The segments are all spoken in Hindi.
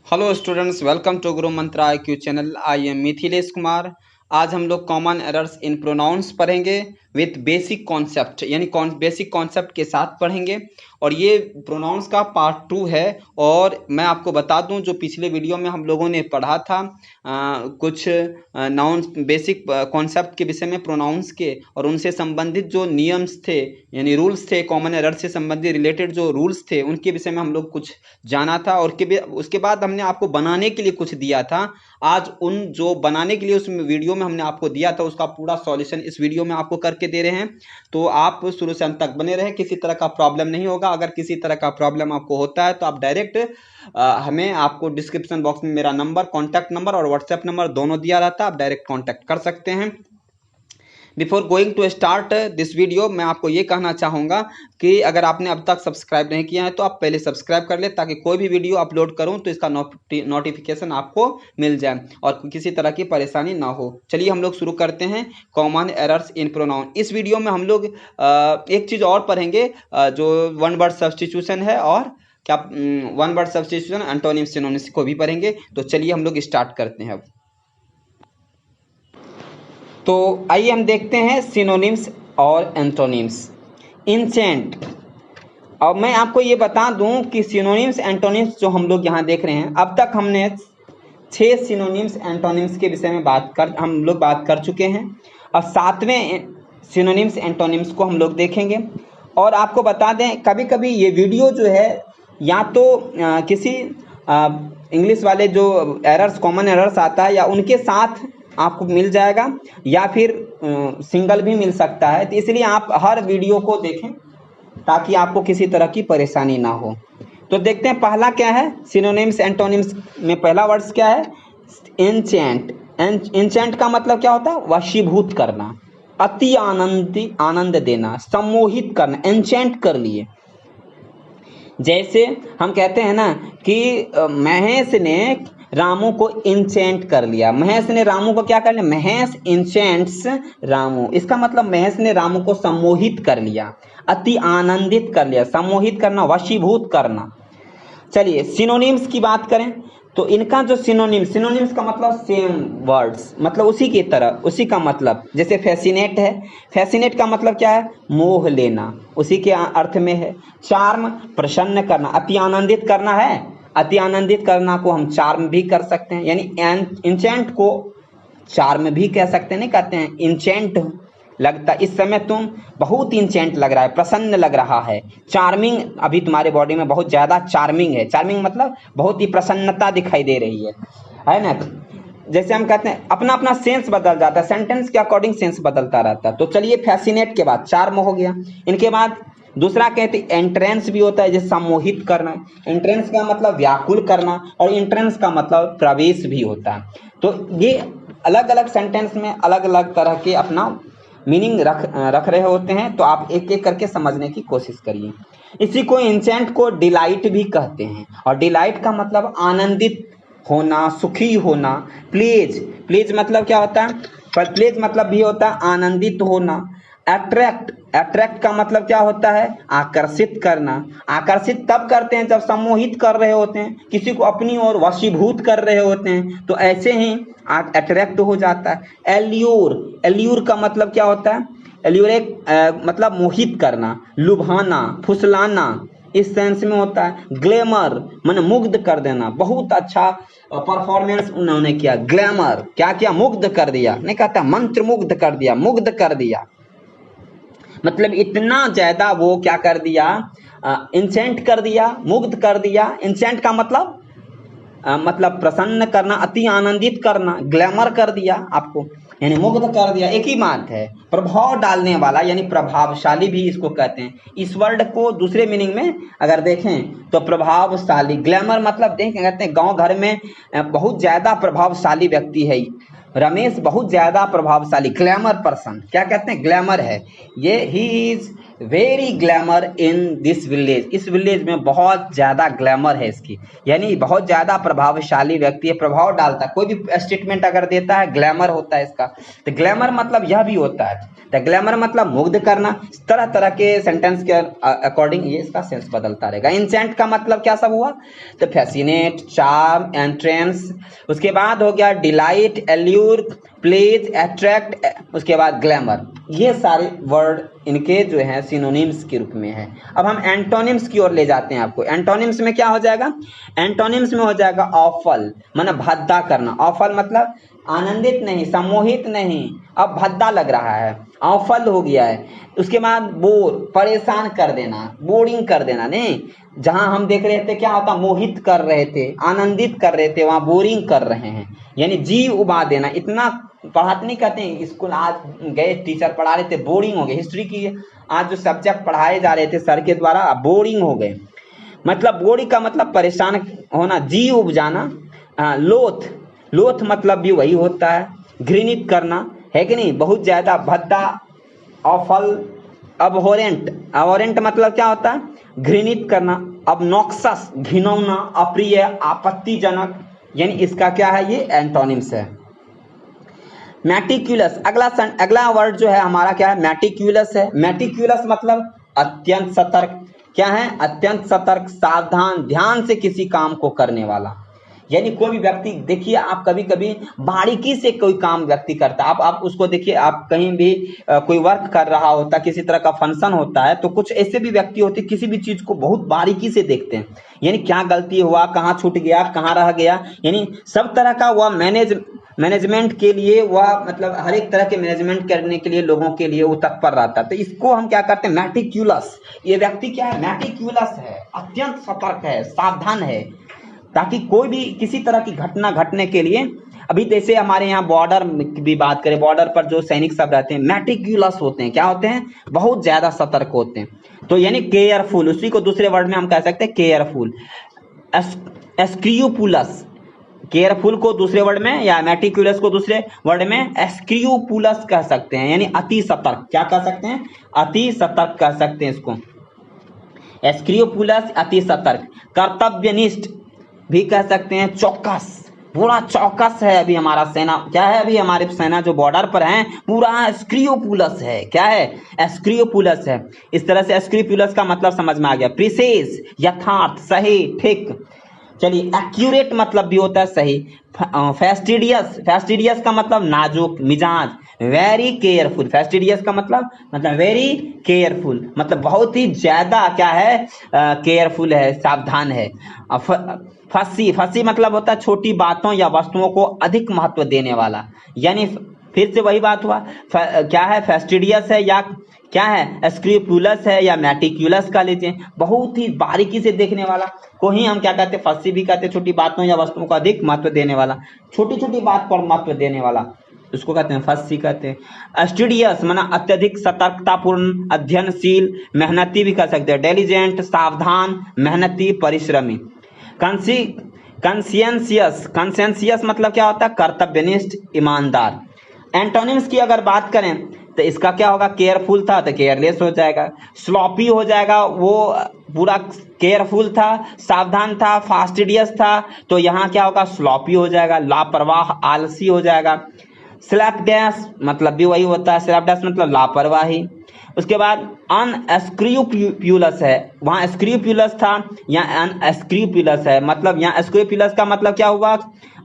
हेलो स्टूडेंट्स, वेलकम टू गुरु मंत्र IQ channel. I am Mithilesh Kumar. आज हम लोग कॉमन एरर्स इन प्रोनाउंस पढ़ेंगे विथ बेसिक कॉन्सेप्ट, यानी बेसिक कॉन्सेप्ट के साथ पढ़ेंगे। और ये प्रोनाउंस का पार्ट 2 है। और मैं आपको बता दूं, जो पिछले वीडियो में हम लोगों ने पढ़ा था कुछ नाउंस बेसिक कॉन्सेप्ट के विषय में प्रोनाउंस के, और उनसे संबंधित जो नियम्स थे यानी रूल्स थे, कॉमन एरर से संबंधित रिलेटेड जो रूल्स थे उनके विषय में हम लोग कुछ जाना था। और उसके बाद हमने आपको बनाने के लिए कुछ दिया था। आज उन जो बनाने के लिए उस वीडियो में हमने आपको दिया था उसका पूरा सॉल्यूशन इस वीडियो में आपको करके दे रहे हैं। तो आप शुरू से अंत तक बने रहे, किसी तरह का प्रॉब्लम नहीं होगा। अगर किसी तरह का प्रॉब्लम आपको होता है तो आप डायरेक्ट हमें, आपको डिस्क्रिप्शन बॉक्स में मेरा नंबर, कॉन्टैक्ट नंबर और व्हाट्सएप नंबर दोनों दिया रहता है, आप डायरेक्ट कॉन्टैक्ट कर सकते हैं। Before going to start this video, मैं आपको ये कहना चाहूँगा कि अगर आपने अब तक सब्सक्राइब नहीं किया है तो आप पहले सब्सक्राइब कर ले, ताकि कोई भी वीडियो अपलोड करूं तो इसका नोटिफिकेशन आपको मिल जाए और किसी तरह की परेशानी ना हो। चलिए हम लोग शुरू करते हैं कॉमन एरर्स इन प्रोनाउन। इस वीडियो में हम लोग एक चीज़ और पढ़ेंगे, जो वन वर्ड सब्स्टिट्यूशन है, और क्या one word substitution, antonyms, synonyms को भी पढ़ेंगे। तो चलिए हम लोग स्टार्ट करते हैं अब। तो आइए हम देखते हैं सिनोनिम्स और एंटोनिम्स। इंसेंट। और मैं आपको ये बता दूं कि सिनोनिम्स एंटोनिम्स जो हम लोग यहाँ देख रहे हैं, अब तक हमने 6 सिनोनिम्स एंटोनिम्स के विषय में हम लोग बात कर चुके हैं। और 7वें सिनोनिम्स एंटोनिम्स को हम लोग देखेंगे। और आपको बता दें, कभी कभी ये वीडियो जो है या तो किसी इंग्लिश वाले जो एरर्स, कॉमन एरर्स आता है, या उनके साथ आपको मिल जाएगा, या फिर सिंगल भी मिल सकता है। तो इसलिए आप हर वीडियो को देखें ताकि आपको किसी तरह की परेशानी ना हो। तो देखते हैं पहला क्या है सिनोनिम्स एंटोनिम्स में। पहला वर्ड्स क्या है? एंचेंट। एंचेंट का मतलब क्या होता है? वशीभूत करना, अति आनंद देना, सम्मोहित करना। एंचेंट कर लिए। जैसे हम कहते हैं ना कि महेश ने रामू को इंचेंट कर लिया। महेश ने रामू को क्या कर लिया? महेश इंचेंट्स रामू। इसका मतलब महेश ने रामू को सम्मोहित कर लिया, अति आनंदित कर लिया। सम्मोहित करना, वशीभूत करना। चलिए सिनोनिम्स की बात करें तो इनका जो सिनोनिम्स का मतलब सेम वर्ड्स, मतलब उसी की तरह, उसी का मतलब। जैसे फैसिनेट है, फैसिनेट का मतलब क्या है? मोह लेना, उसी के अर्थ में है। चार्म, प्रसन्न करना, अति आनंदित करना है। अति आनंदित करना को हम चार्म भी कर सकते हैं, यानी इंचेंट को चार्म भी कह सकते हैं। नहीं कहते हैं इंचेंट लगता, इस समय तुम बहुत इंचेंट लग रहा है, प्रसन्न लग रहा है। चार्मिंग, अभी तुम्हारे बॉडी में बहुत ज्यादा चार्मिंग है। चार्मिंग मतलब बहुत ही प्रसन्नता दिखाई दे रही है ना। जैसे हम कहते हैं, अपना अपना सेंस बदल जाता है, सेंटेंस के अकॉर्डिंग सेंस बदलता रहता है। तो चलिए फैसिनेट के बाद चार्म हो गया। इनके बाद दूसरा कहते हैं एंट्रेंस भी होता है, जैसे सम्मोहित करना। एंट्रेंस का मतलब व्याकुल करना, और एंट्रेंस का मतलब प्रवेश भी होता है। तो ये अलग अलग सेंटेंस में अलग अलग तरह के अपना मीनिंग रख रहे होते हैं। तो आप एक एक करके समझने की कोशिश करिए। इसी को इंसेंट को डिलाइट भी कहते हैं, और डिलाइट का मतलब आनंदित होना, सुखी होना। प्लीज मतलब क्या होता है? पर प्लीज मतलब भी होता है आनंदित होना। अट्रैक्ट का मतलब क्या होता है? आकर्षित करना। आकर्षित तब करते हैं जब सम्मोहित कर रहे होते हैं, किसी को अपनी ओर वशीभूत कर रहे होते हैं, तो ऐसे ही अट्रैक्ट हो जाता है। एल्यूर का मतलब क्या होता है? एल्यूर एक मतलब मोहित करना, लुभाना, फुसलाना, इस सेंस में होता है। ग्लैमर मन मुग्ध कर देना, बहुत अच्छा परफॉर्मेंस उन्होंने किया। ग्लैमर क्या किया? मुग्ध कर दिया। नहीं कहता मंत्र मुग्ध कर दिया, मुग्ध कर दिया, मतलब इतना ज्यादा वो क्या कर दिया? इंसेंट कर दिया, मुग्ध कर दिया। इंसेंट का मतलब प्रसन्न करना, अति आनंदित करना। ग्लैमर कर दिया आपको, यानी मुग्ध कर दिया, एक ही बात है। प्रभाव डालने वाला यानी प्रभावशाली भी इसको कहते हैं। इस वर्ड को दूसरे मीनिंग में अगर देखें तो प्रभावशाली। ग्लैमर मतलब देखें, कहते हैं गांव घर में बहुत ज्यादा प्रभावशाली व्यक्ति है, रमेश बहुत ज्यादा प्रभावशाली, ग्लैमर पर्सन, क्या कहते हैं, ग्लैमर है ये, he is very glamour in this village, इस विलेज में बहुत ज्यादा ग्लैमर है इसकी, यानी बहुत ज्यादा प्रभावशाली व्यक्ति है, प्रभाव डालता है, कोई भी स्टेटमेंट अगर देता है ग्लैमर होता है इसका। तो ग्लैमर मतलब यह भी होता है, तो ग्लैमर मतलब मुग्ध करना, तरह तरह के सेंटेंस के अकॉर्डिंग ये इसका सेंस बदलता रहेगा। इंसेंट का मतलब क्या सब हुआ, तो फैसिनेट, चार्म, एंट्रेंस, उसके बाद हो गया डिलाइट, एल्यूर, प्लीज, अट्रैक्ट, उसके बाद ग्लैमर, ये सारे वर्ड इनके जो हैं सिनोनिम्स के रूप में है। अब हम एंटोनिम्स की ओर ले जाते हैं आपको। एंटोनिम्स में क्या हो जाएगा, एंटोनिम्स में हो जाएगा ऑफल, माना भद्दा करना, ऑफल मतलब आनंदित नहीं, सम्मोहित नहीं, अब भद्दा लग रहा है, ऑफल हो गया है। उसके बाद बोर, परेशान कर देना, बोरिंग कर देना, नहीं, जहां हम देख रहे थे क्या होता, मोहित कर रहे थे, आनंदित कर रहे थे, वहां बोरिंग कर रहे हैं, यानी जी उबा देना। इतना पढ़ाते नहीं कहते हैं, स्कूल आज गए टीचर पढ़ा रहे थे, बोरिंग हो गए, हिस्ट्री की आज जो सब्जेक्ट पढ़ाए जा रहे थे सर के द्वारा, बोरिंग हो गए, मतलब बोरिंग का मतलब परेशान होना, जी उब जाना। लोथ, लोथ मतलब भी वही होता है, घृणित करना, है कि नहीं, बहुत ज्यादा भद्दा, ऑफल। अबहोरेंट, अबहोरेंट मतलब क्या होता है, घृणित करना। ऑब्नॉक्सस, घिनौना, अप्रिय, आपत्तिजनक, यानी इसका क्या है, ये एंटोनिम्स है। मैटिक्यूलस, अगला वर्ड जो है हमारा क्या है, मैटिक्यूलस है। मैटिक्यूलस मतलब अत्यंत सतर्क, क्या है, अत्यंत सतर्क, सावधान, ध्यान से किसी काम को करने वाला, यानी कोई भी व्यक्ति, देखिए आप कभी कभी बारीकी से कोई काम व्यक्ति करता है, आप उसको देखिए, आप कहीं भी कोई वर्क कर रहा होता, किसी तरह का फंक्शन होता है, तो कुछ ऐसे भी व्यक्ति होते हैं किसी भी चीज को बहुत बारीकी से देखते हैं, यानी क्या गलती हुआ, कहाँ छूट गया, कहाँ रह गया, यानी सब तरह का वह मैनेजमेंट के लिए, वह मतलब हर एक तरह के मैनेजमेंट करने के लिए लोगों के लिए वो तत्पर रहता है। तो इसको हम क्या करते हैं, मैटिक्यूलस, ये व्यक्ति क्या है, मैटिक्यूलस है, अत्यंत सतर्क है, सावधान है, ताकि कोई भी किसी तरह की घटना घटने के लिए। अभी जैसे हमारे यहाँ बॉर्डर की बात करें, बॉर्डर पर जो सैनिक सब रहते हैं मैटिक्यूलस होते हैं, क्या होते हैं, बहुत ज्यादा सतर्क होते हैं, तो यानी केयरफुल, उसी को दूसरे वर्ड में हम कह सकते हैं केयरफुल। एस्क्रूपुलस, केयरफुल को दूसरे वर्ड में, या मैटिक्यूलस को दूसरे वर्ड में एस्क्रूपुलस कह सकते हैं, यानी अति सतर्क, क्या कह सकते हैं, अति सतर्क कह सकते हैं इसको, एस्क्रूपुलस, अति सतर्क। कर्तव्यनिष्ठ भी कह सकते हैं, चौकस, पूरा चौकस है अभी हमारा सेना, क्या है, अभी हमारे सेना जो बॉर्डर पर है पूरा एस्क्रूपुलस है, क्या है, एस्क्रूपुलस है। इस तरह से एस्क्रूपुलस का मतलब समझ में आ गया। प्रिसेस, यथार्थ, सही, ठीक। चलिए, एक्यूरेट मतलब भी होता है सही। फैस्टिडियस, फैस्टिडियस का मतलब नाजुक मिजाज। वेरी केयरफुल, फैस्टिडियस का मतलब वेरी केयरफुल, मतलब बहुत ही ज्यादा क्या है, केयरफुल है, सावधान है। फसी, फसी मतलब होता है छोटी बातों या वस्तुओं को अधिक महत्व देने वाला, यानी फिर से वही बात हुआ, क्या है, फैस्टिडियस है या क्या है, एस्क्रूपुलस है या मैटिक्यूलस का लीजिए, बहुत ही बारीकी से देखने वाला को ही हम क्या कहते हैं, फसी भी कहते हैं, छोटी बातों या वस्तुओं को अधिक महत्व देने वाला, छोटी छोटी बात पर महत्व देने वाला, उसको कहते हैं फसी कहते हैं। स्टूडियस माना अत्यधिक सतर्कतापूर्ण, अध्ययनशील, मेहनती भी कह सकते हैं, डेलिजेंट, सावधान, मेहनती, परिश्रमी। कंसियंसियस, कंसियंसियस मतलब क्या होता है, कर्तव्यनिष्ठ, ईमानदार। एंटोनिम्स की अगर बात करें तो इसका क्या होगा, केयरफुल था तो केयरलेस हो जाएगा, स्लॉपी हो जाएगा, वो पूरा केयरफुल था, सावधान था, फास्टिडियस था, तो यहाँ क्या होगा, स्लॉपी हो जाएगा, लापरवाह, आलसी हो जाएगा। स्लैपडैश मतलब भी वही होता है, स्लैपडैश मतलब लापरवाही। उसके बाद अनएस्क्रूपुलस है, वहाँ एस्क्रूपुलस था, यहाँ अनएस्क्रूपुलस है, मतलब यहाँ एस्क्रूपुलस का मतलब क्या हुआ,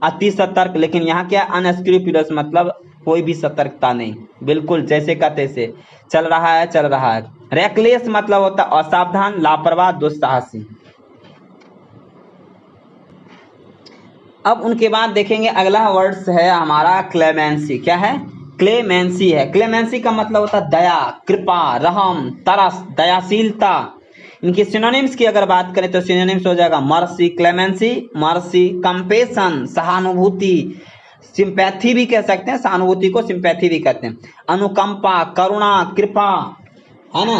अति सतर्क, लेकिन यहाँ क्या अनएस्क्रूपुलस मतलब कोई भी सतर्कता नहीं, बिल्कुल जैसे का तैसे चल रहा है, चल रहा है। रेकलेस मतलब होता है असावधान, लापरवाह, दुस्साहसी। अब उनके बाद देखेंगे अगला वर्ड्स है हमारा क्लेमेंसी, क्या है, क्लेमेंसी है। क्लेमेंसी का मतलब होता है दया, कृपा, रहम, तरस, दयाशीलता। इनकी सिनोनिम्स की अगर बात करें तो सिनोनिम्स हो जाएगा मर्सी, क्लेमेंसी, मर्सी, कंपेशन, सहानुभूति, सिंपैथी भी कह सकते हैं, सहानुभूति को सिंपैथी भी कहते हैं, अनुकंपा, करुणा, कृपा, है ना।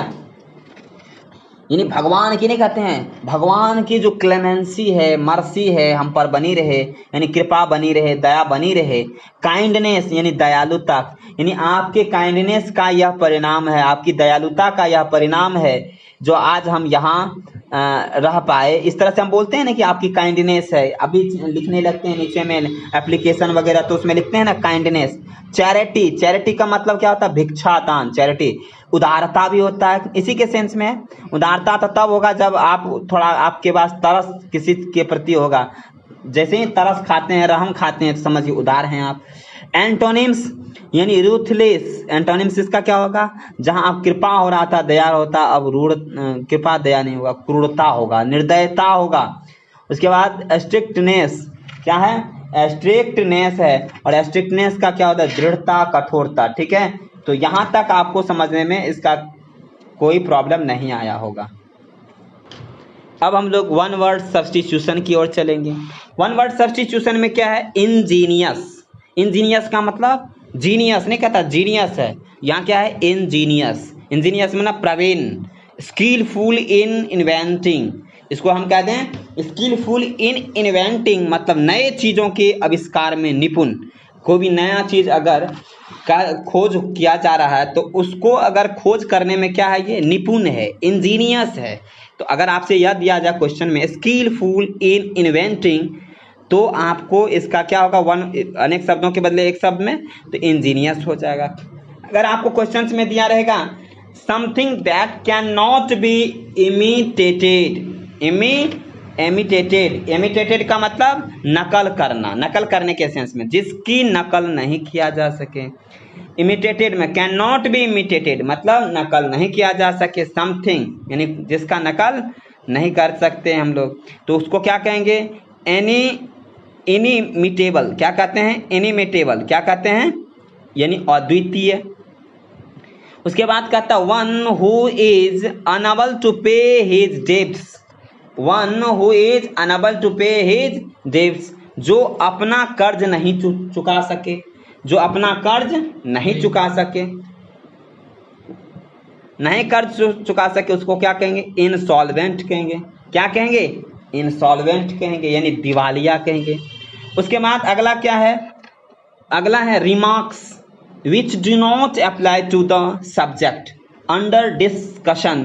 यानी भगवान की नहीं कहते हैं, भगवान की जो क्लेमेंसी है, मर्सी है हम पर बनी रहे, यानी कृपा बनी रहे, दया बनी रहे। काइंडनेस यानी दयालुता, यानी आपके काइंडनेस का यह परिणाम है, आपकी दयालुता का यह परिणाम है जो आज हम यहाँ रह पाए। इस तरह से हम बोलते हैं ना कि आपकी काइंडनेस है। अभी लिखने लगते हैं नीचे में एप्लीकेशन वगैरह, तो उसमें लिखते हैं ना काइंडनेस। चैरिटी, चैरिटी का मतलब क्या होता है? भिक्षा दान, चैरिटी। उदारता भी होता है, इसी के सेंस में है। उदारता तो तब होगा जब आप थोड़ा, आपके पास तरस किसी के प्रति होगा। जैसे ही तरस खाते हैं, रहम खाते हैं, तो समझिए उदार हैं आप। एंटोनिम्स यानी रूथलेस, एंटोनिम्स इसका क्या होगा? जहां आप कृपा हो रहा था, दया होता, अब रूढ़, कृपा दया नहीं होगा, क्रूरता होगा, निर्दयता होगा। उसके बाद स्ट्रिक्टनेस, क्या है? स्ट्रिक्टनेस है, और स्ट्रिक्टनेस का क्या होता है? दृढ़ता, कठोरता। ठीक है, तो यहां तक आपको समझने में इसका कोई प्रॉब्लम नहीं आया होगा। अब हम लोग वन वर्ड सब्स्टिट्यूशन की ओर चलेंगे। वन वर्ड सब्स्टिट्यूशन में क्या है? इंजीनियस। इंजीनियस का मतलब जीनियस नहीं कहता, जीनियस है। यहाँ क्या है? इंजीनियस। इंजीनियस मतलब प्रवीण, स्किलफुल इन इन्वेंटिंग। इसको हम कहते हैं स्किलफुल इन इन्वेंटिंग, मतलब नए चीज़ों के आविष्कार में निपुण। कोई भी नया चीज़ अगर का खोज किया जा रहा है तो उसको अगर खोज करने में क्या है? ये निपुण है, इंजीनियस है। तो अगर आपसे यह दिया जाए क्वेश्चन में स्किलफुल इन इन्वेंटिंग, तो आपको इसका क्या होगा? वन, अनेक शब्दों के बदले एक शब्द में, तो इंजीनियस हो जाएगा। अगर आपको क्वेश्चंस में दिया रहेगा something that can not B imitated, imitated का मतलब नकल करना, नकल करने के सेंस में, जिसकी नकल नहीं किया जा सके। इमिटेटेड में कैन नॉट बी इमिटेटेड मतलब नकल नहीं किया जा सके। समथिंग यानी जिसका नकल नहीं कर सकते हम लोग, तो उसको क्या कहेंगे? इनिमिटेबल। क्या कहते हैं? इनिमिटेबल। क्या कहते हैं? यानी अद्वितीय। उसके बाद कहता है one who is unable to pay his debts, one who is unable to pay his debts, जो अपना कर्ज नहीं चुका सके, जो अपना कर्ज नहीं चुका सके, नहीं कर्ज चुका सके, उसको क्या कहेंगे? इंसॉल्वेंट कहेंगे। क्या कहेंगे? इंसॉल्वेंट कहेंगे, यानी दिवालिया कहेंगे। उसके बाद अगला क्या है? अगला है remarks which do not apply to the subject under discussion,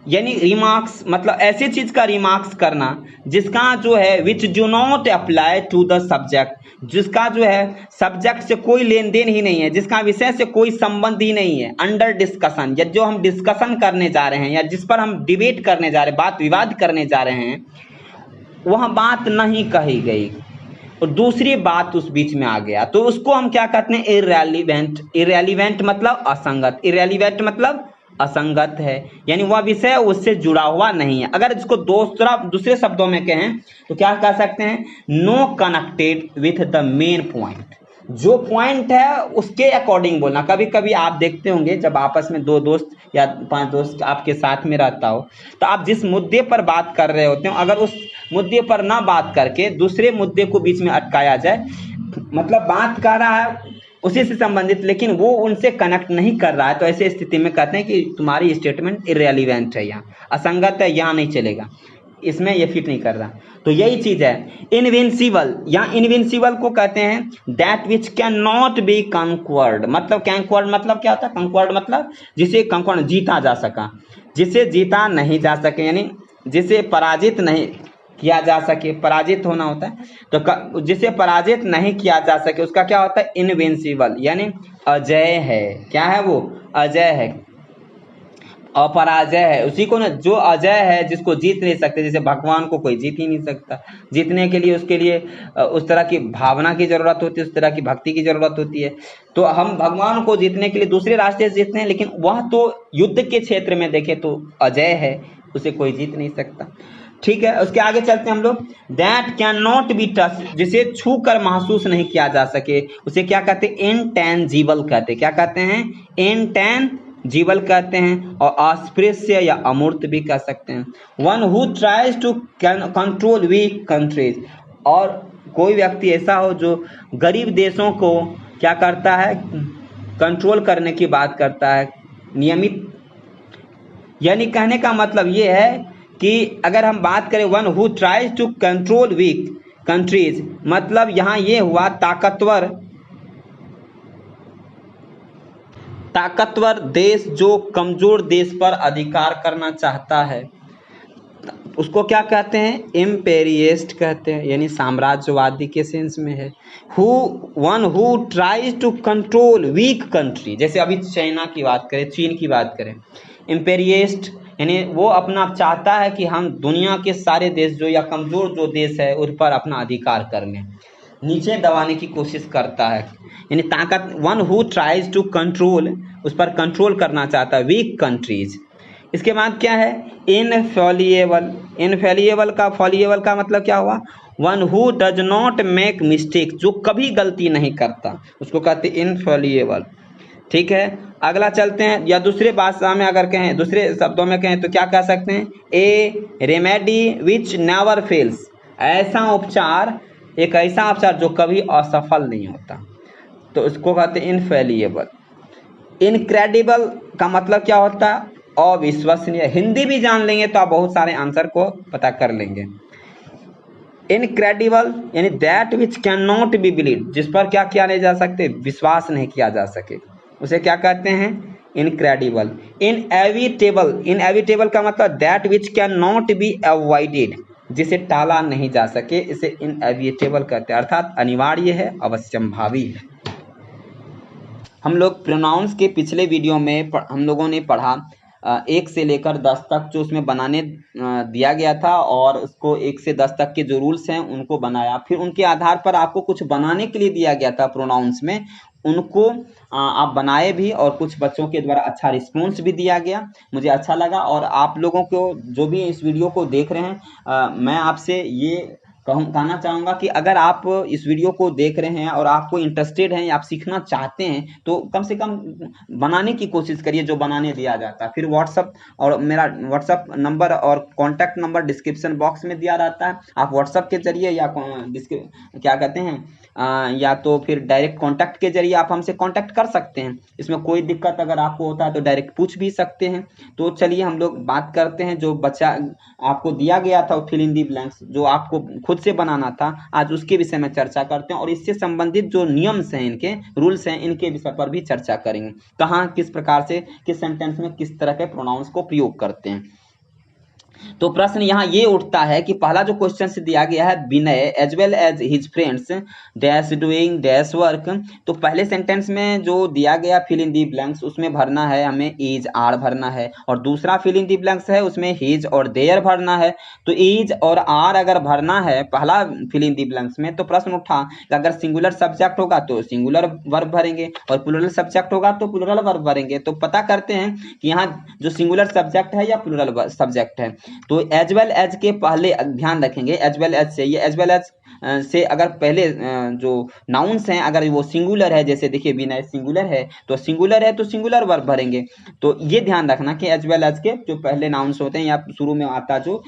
यानी रिमार्क्स मतलब ऐसी चीज का रिमार्क्स करना जिसका जो है which do not apply to the subject, जिसका जो है सब्जेक्ट से कोई लेन देन ही नहीं है, जिसका विषय से कोई संबंध ही नहीं है। अंडर डिस्कशन, या जो हम डिस्कशन करने जा रहे हैं या जिस पर हम डिबेट करने जा रहे हैं, बात विवाद करने जा रहे हैं, वह बात नहीं कही गई और दूसरी बात उस बीच में आ गया, तो उसको हम क्या कहते हैं? इररेलीवेंट। इररेलीवेंट मतलब असंगत, इररेलीवेंट मतलब असंगत है, यानी वह विषय उससे जुड़ा हुआ नहीं है। अगर इसको दूसरे शब्दों में कहें तो क्या कह सकते हैं? No connected with the main point, जो पॉइंट है उसके अकॉर्डिंग बोलना। कभी कभी आप देखते होंगे जब आपस में 2 दोस्त या 5 दोस्त आपके साथ में रहता हो, तो आप जिस मुद्दे पर बात कर रहे होते हो, अगर उस मुद्दे पर ना बात करके दूसरे मुद्दे को बीच में अटकाया जाए, मतलब बात कर रहा है उसी से संबंधित लेकिन वो उनसे कनेक्ट नहीं कर रहा है, तो ऐसे स्थिति में कहते हैं कि तुम्हारी स्टेटमेंट इररेलीवेंट है, यहाँ असंगत है, यहाँ नहीं चलेगा, इसमें ये फिट नहीं कर रहा। तो यही चीज है इनविंसिबल। यहाँ इनविंसिबल को कहते हैं that which can not be conquered, मतलब कंक्वर्ड मतलब क्या होता है? कंक्वर्ड मतलब जिसे कंक्वर्ड जीता जा सका, जिसे जीता नहीं जा सके, यानी जिसे पराजित नहीं किया जा सके, पराजित होना होता है, तो जिसे पराजित नहीं किया जा सके उसका क्या होता है? इनविंसिबल, यानी अजय है। क्या है वो? अजय है, अपराजय है। उसी को ना, जो अजय है, जिसको जीत नहीं सकते, जैसे भगवान को कोई जीत ही नहीं सकता। जीतने के लिए उसके लिए उस तरह की भावना की जरूरत होती है, उस तरह की भक्ति की जरूरत होती है। तो हम भगवान को जीतने के लिए दूसरे रास्ते से जीतते हैं, लेकिन वह तो युद्ध के क्षेत्र में देखे तो अजय है, उसे कोई जीत नहीं सकता। ठीक है, उसके आगे चलते हैं हम लोग। That can not be touch, जिसे छू कर महसूस नहीं किया जा सके, उसे क्या कहते हैं? इनटैंजिबल कहते हैं। क्या कहते हैं? इनटैंजिबल कहते हैं, और अस्पृश्य या अमूर्त भी कह सकते हैं। One who tries to control weak countries, और कोई व्यक्ति ऐसा हो जो गरीब देशों को क्या करता है? कंट्रोल करने की बात करता है, नियमित यानी कहने का मतलब ये है कि अगर हम बात करें one who tries to control weak countries, मतलब यहाँ ये हुआ ताकतवर देश जो कमजोर देश पर अधिकार करना चाहता है, उसको क्या कहते हैं? इम्पेरियलिस्ट कहते हैं, यानी साम्राज्यवादी के सेंस में है। One who tries to control weak country, जैसे अभी चाइना की बात करें, चीन की बात करें, इम्पेरियलिस्ट यानी वो अपना चाहता है कि हम दुनिया के सारे देश जो या कमजोर जो देश है उस पर अपना अधिकार कर लें, नीचे दबाने की कोशिश करता है, यानी ताकत। One who tries to control, उस पर कंट्रोल करना चाहता है, वीक कंट्रीज। इसके बाद क्या है? इनफॉलिएबल। इनफॉलिएबल का मतलब क्या हुआ? One who does not make mistake, जो कभी गलती नहीं करता, उसको कहते हैं इनफॉलिएबल। ठीक है, अगला चलते हैं, या दूसरे भाषा में अगर कहें, दूसरे शब्दों में कहें तो क्या कह सकते हैं? ए रेमेडी विच नेवर फेल्स, ऐसा उपचार, एक ऐसा उपचार जो कभी असफल नहीं होता, तो उसको कहते हैं इनफॉलिएबल। इनक्रेडिबल का मतलब क्या होता है? अविश्वसनीय। हिंदी भी जान लेंगे तो आप बहुत सारे आंसर को पता कर लेंगे। इनक्रेडिबल यानी that which can not B believe, जिस पर क्या किया नहीं जा सकते? विश्वास नहीं किया जा सके, उसे क्या कहते हैं? इनक्रेडिबल। इनएविटेबल, इनएविटेबल का मतलब that which can not be avoided, जिसे टाला नहीं जा सके, इसे इनएविटेबल कहते हैं, अर्थात अनिवार्य है, अवश्यंभावी है। हम लोग प्रोनाउंस के पिछले वीडियो में हम लोगों ने पढ़ा 1 से लेकर 10 तक जो उसमें बनाने दिया गया था, और उसको 1 से 10 तक के जो रूल्स हैं उनको बनाया, फिर उनके आधार पर आपको कुछ बनाने के लिए दिया गया था प्रोनाउंस में, उनको आप बनाए भी, और कुछ बच्चों के द्वारा अच्छा रिस्पॉन्स भी दिया गया, मुझे अच्छा लगा। और आप लोगों को जो भी इस वीडियो को देख रहे हैं, मैं आपसे ये कहना चाहूँगा कि अगर आप इस वीडियो को देख रहे हैं और आपको इंटरेस्टेड हैं, आप सीखना चाहते हैं, तो कम से कम बनाने की कोशिश करिए जो बनाने दिया जाता है। फिर व्हाट्सअप, और मेरा व्हाट्सअप नंबर और कॉन्टैक्ट नंबर डिस्क्रिप्शन बॉक्स में दिया रहता है, आप व्हाट्सअप के जरिए या क्या कहते हैं या तो फिर डायरेक्ट कॉन्टैक्ट के जरिए आप हमसे कॉन्टैक्ट कर सकते हैं। इसमें कोई दिक्कत अगर आपको होता है तो डायरेक्ट पूछ भी सकते हैं। तो चलिए हम लोग बात करते हैं, जो बच्चा आपको दिया गया था फिल इन दी ब्लैंक्स, जो आपको खुद से बनाना था, आज उसके विषय में चर्चा करते हैं, और इससे संबंधित जो नियम्स हैं, इनके रूल्स हैं, इनके विषय पर भी चर्चा करेंगे। कहाँ किस प्रकार से किस सेंटेंस में किस तरह के प्रोनाउंस को प्रयोग करते हैं। तो प्रश्न यहाँ ये उठता है कि पहला जो क्वेश्चन से दिया गया है, Vinay as well as his friends dash doing dash work, तो पहले सेंटेंस में जो दिया गया फिल इन दी ब्लैंक्स, उसमें भरना है हमें इज आर भरना है, और दूसरा फिल इन दी ब्लैंक्स है उसमें हिज और देयर भरना है। तो इज और आर अगर भरना है पहला फिल इन दी ब्लैंक्स में, तो प्रश्न उठा कि अगर सिंगुलर सब्जेक्ट होगा तो सिंगुलर वर्ब भरेंगे, और प्लूरल सब्जेक्ट होगा तो प्लूरल वर्ब भरेंगे। तो पता करते हैं कि यहाँ जो सिंगुलर सब्जेक्ट है या प्लूरल सब्जेक्ट है। तो एज वेल एज के पहले ध्यान रखेंगे, एज वेल एज से, ये एज वेल एज से अगर पहले जो नाउन्स हैं अगर वो सिंगुलर है, जैसे देखिए विनय सिंगुलर है तो सिंगुलर वर्ब भरेंगे। तो ये ध्यान रखना कि एज वेल एज के जो पहले नाउन्स होते हैं या शुरू में आता जो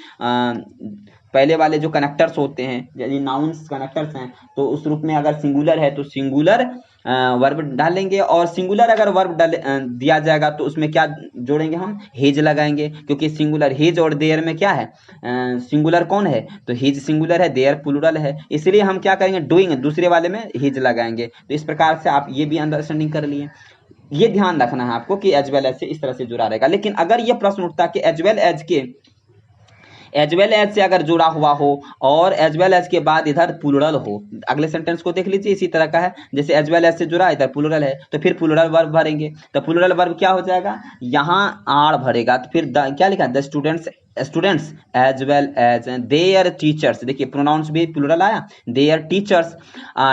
पहले वाले जो कनेक्टर्स होते हैं, यदि नाउन्स कनेक्टर्स हैं, तो उस रूप में अगर सिंगुलर है तो सिंगुलर वर्ब डालेंगे, और सिंगुलर अगर वर्ब दिया जाएगा तो उसमें क्या जोड़ेंगे हम? हिज लगाएंगे, क्योंकि सिंगुलर हिज और देयर में क्या है? सिंगुलर कौन है? तो हिज सिंगुलर है, देयर प्लूरल है, इसलिए हम क्या करेंगे? डूइंग दूसरे वाले में हिज लगाएंगे। तो इस प्रकार से आप ये भी अंडरस्टैंडिंग कर लिए। ये ध्यान रखना है आपको कि एज वेल एज से इस तरह से जुड़ा रहेगा। लेकिन अगर ये प्रश्न उठता है कि एज वेल एज के एज वेल एज से अगर जुड़ा हुआ हो और एज वेल एज के बाद इधर प्लूरल हो, अगले सेंटेंस को देख लीजिए, इसी तरह का है, जैसे एज वेल एज से जुड़ा इधर प्लूरल है, तो फिर प्लूरल वर्ब भरेंगे। तो प्लूरल वर्ब क्या हो जाएगा? यहाँ आर भरेगा, तो फिर क्या लिखा? The students as well as their teachers, देखिए प्रोनाउंस भी प्लूरल आया, देयर टीचर्स।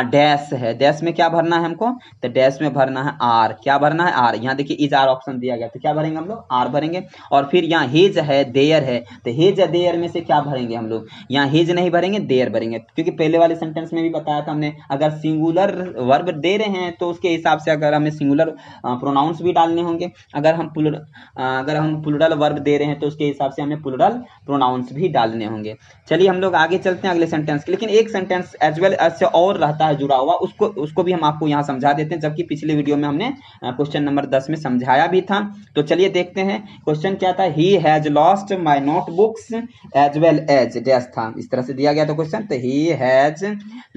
डैश है, डैश में क्या भरना है हमको? तो डैश में भरना है आर, क्या भरना है? आर। यहाँ देखिए इज आर ऑप्शन दिया गया, तो क्या भरेंगे हम लोग? आर भरेंगे। और फिर यहाँ हिज है, देयर है, तो हिज देयर में से क्या भरेंगे हम लोग? यहाँ हिज नहीं भरेंगे, देयर भरेंगे, क्योंकि पहले वाले सेंटेंस में भी बताया था हमने, अगर सिंगुलर वर्ब दे रहे हैं तो उसके हिसाब से अगर हमें सिंगुलर प्रोनाउंस भी डालने होंगे, अगर हम प्लूरल वर्ब दे रहे हैं तो उसके हिसाब से हमें प्लूरल प्रोनाउंस भी डालने होंगे। चलिए हम लोग आगे चलते हैं अगले सेंटेंस के। लेकिन एक सेंटेंस एज वेल एज से और रहता है जुड़ा हुआ, उसको भी हम आपको यहाँ समझा देते हैं, जबकि पिछले वीडियो में हमने क्वेश्चन नंबर 10 में समझाया भी था। तो चलिए देखते हैं क्वेश्चन क्या था। He has lost my notebooks as well as dash था, इस तरह से दिया गया था क्वेश्चन। तो ही हैज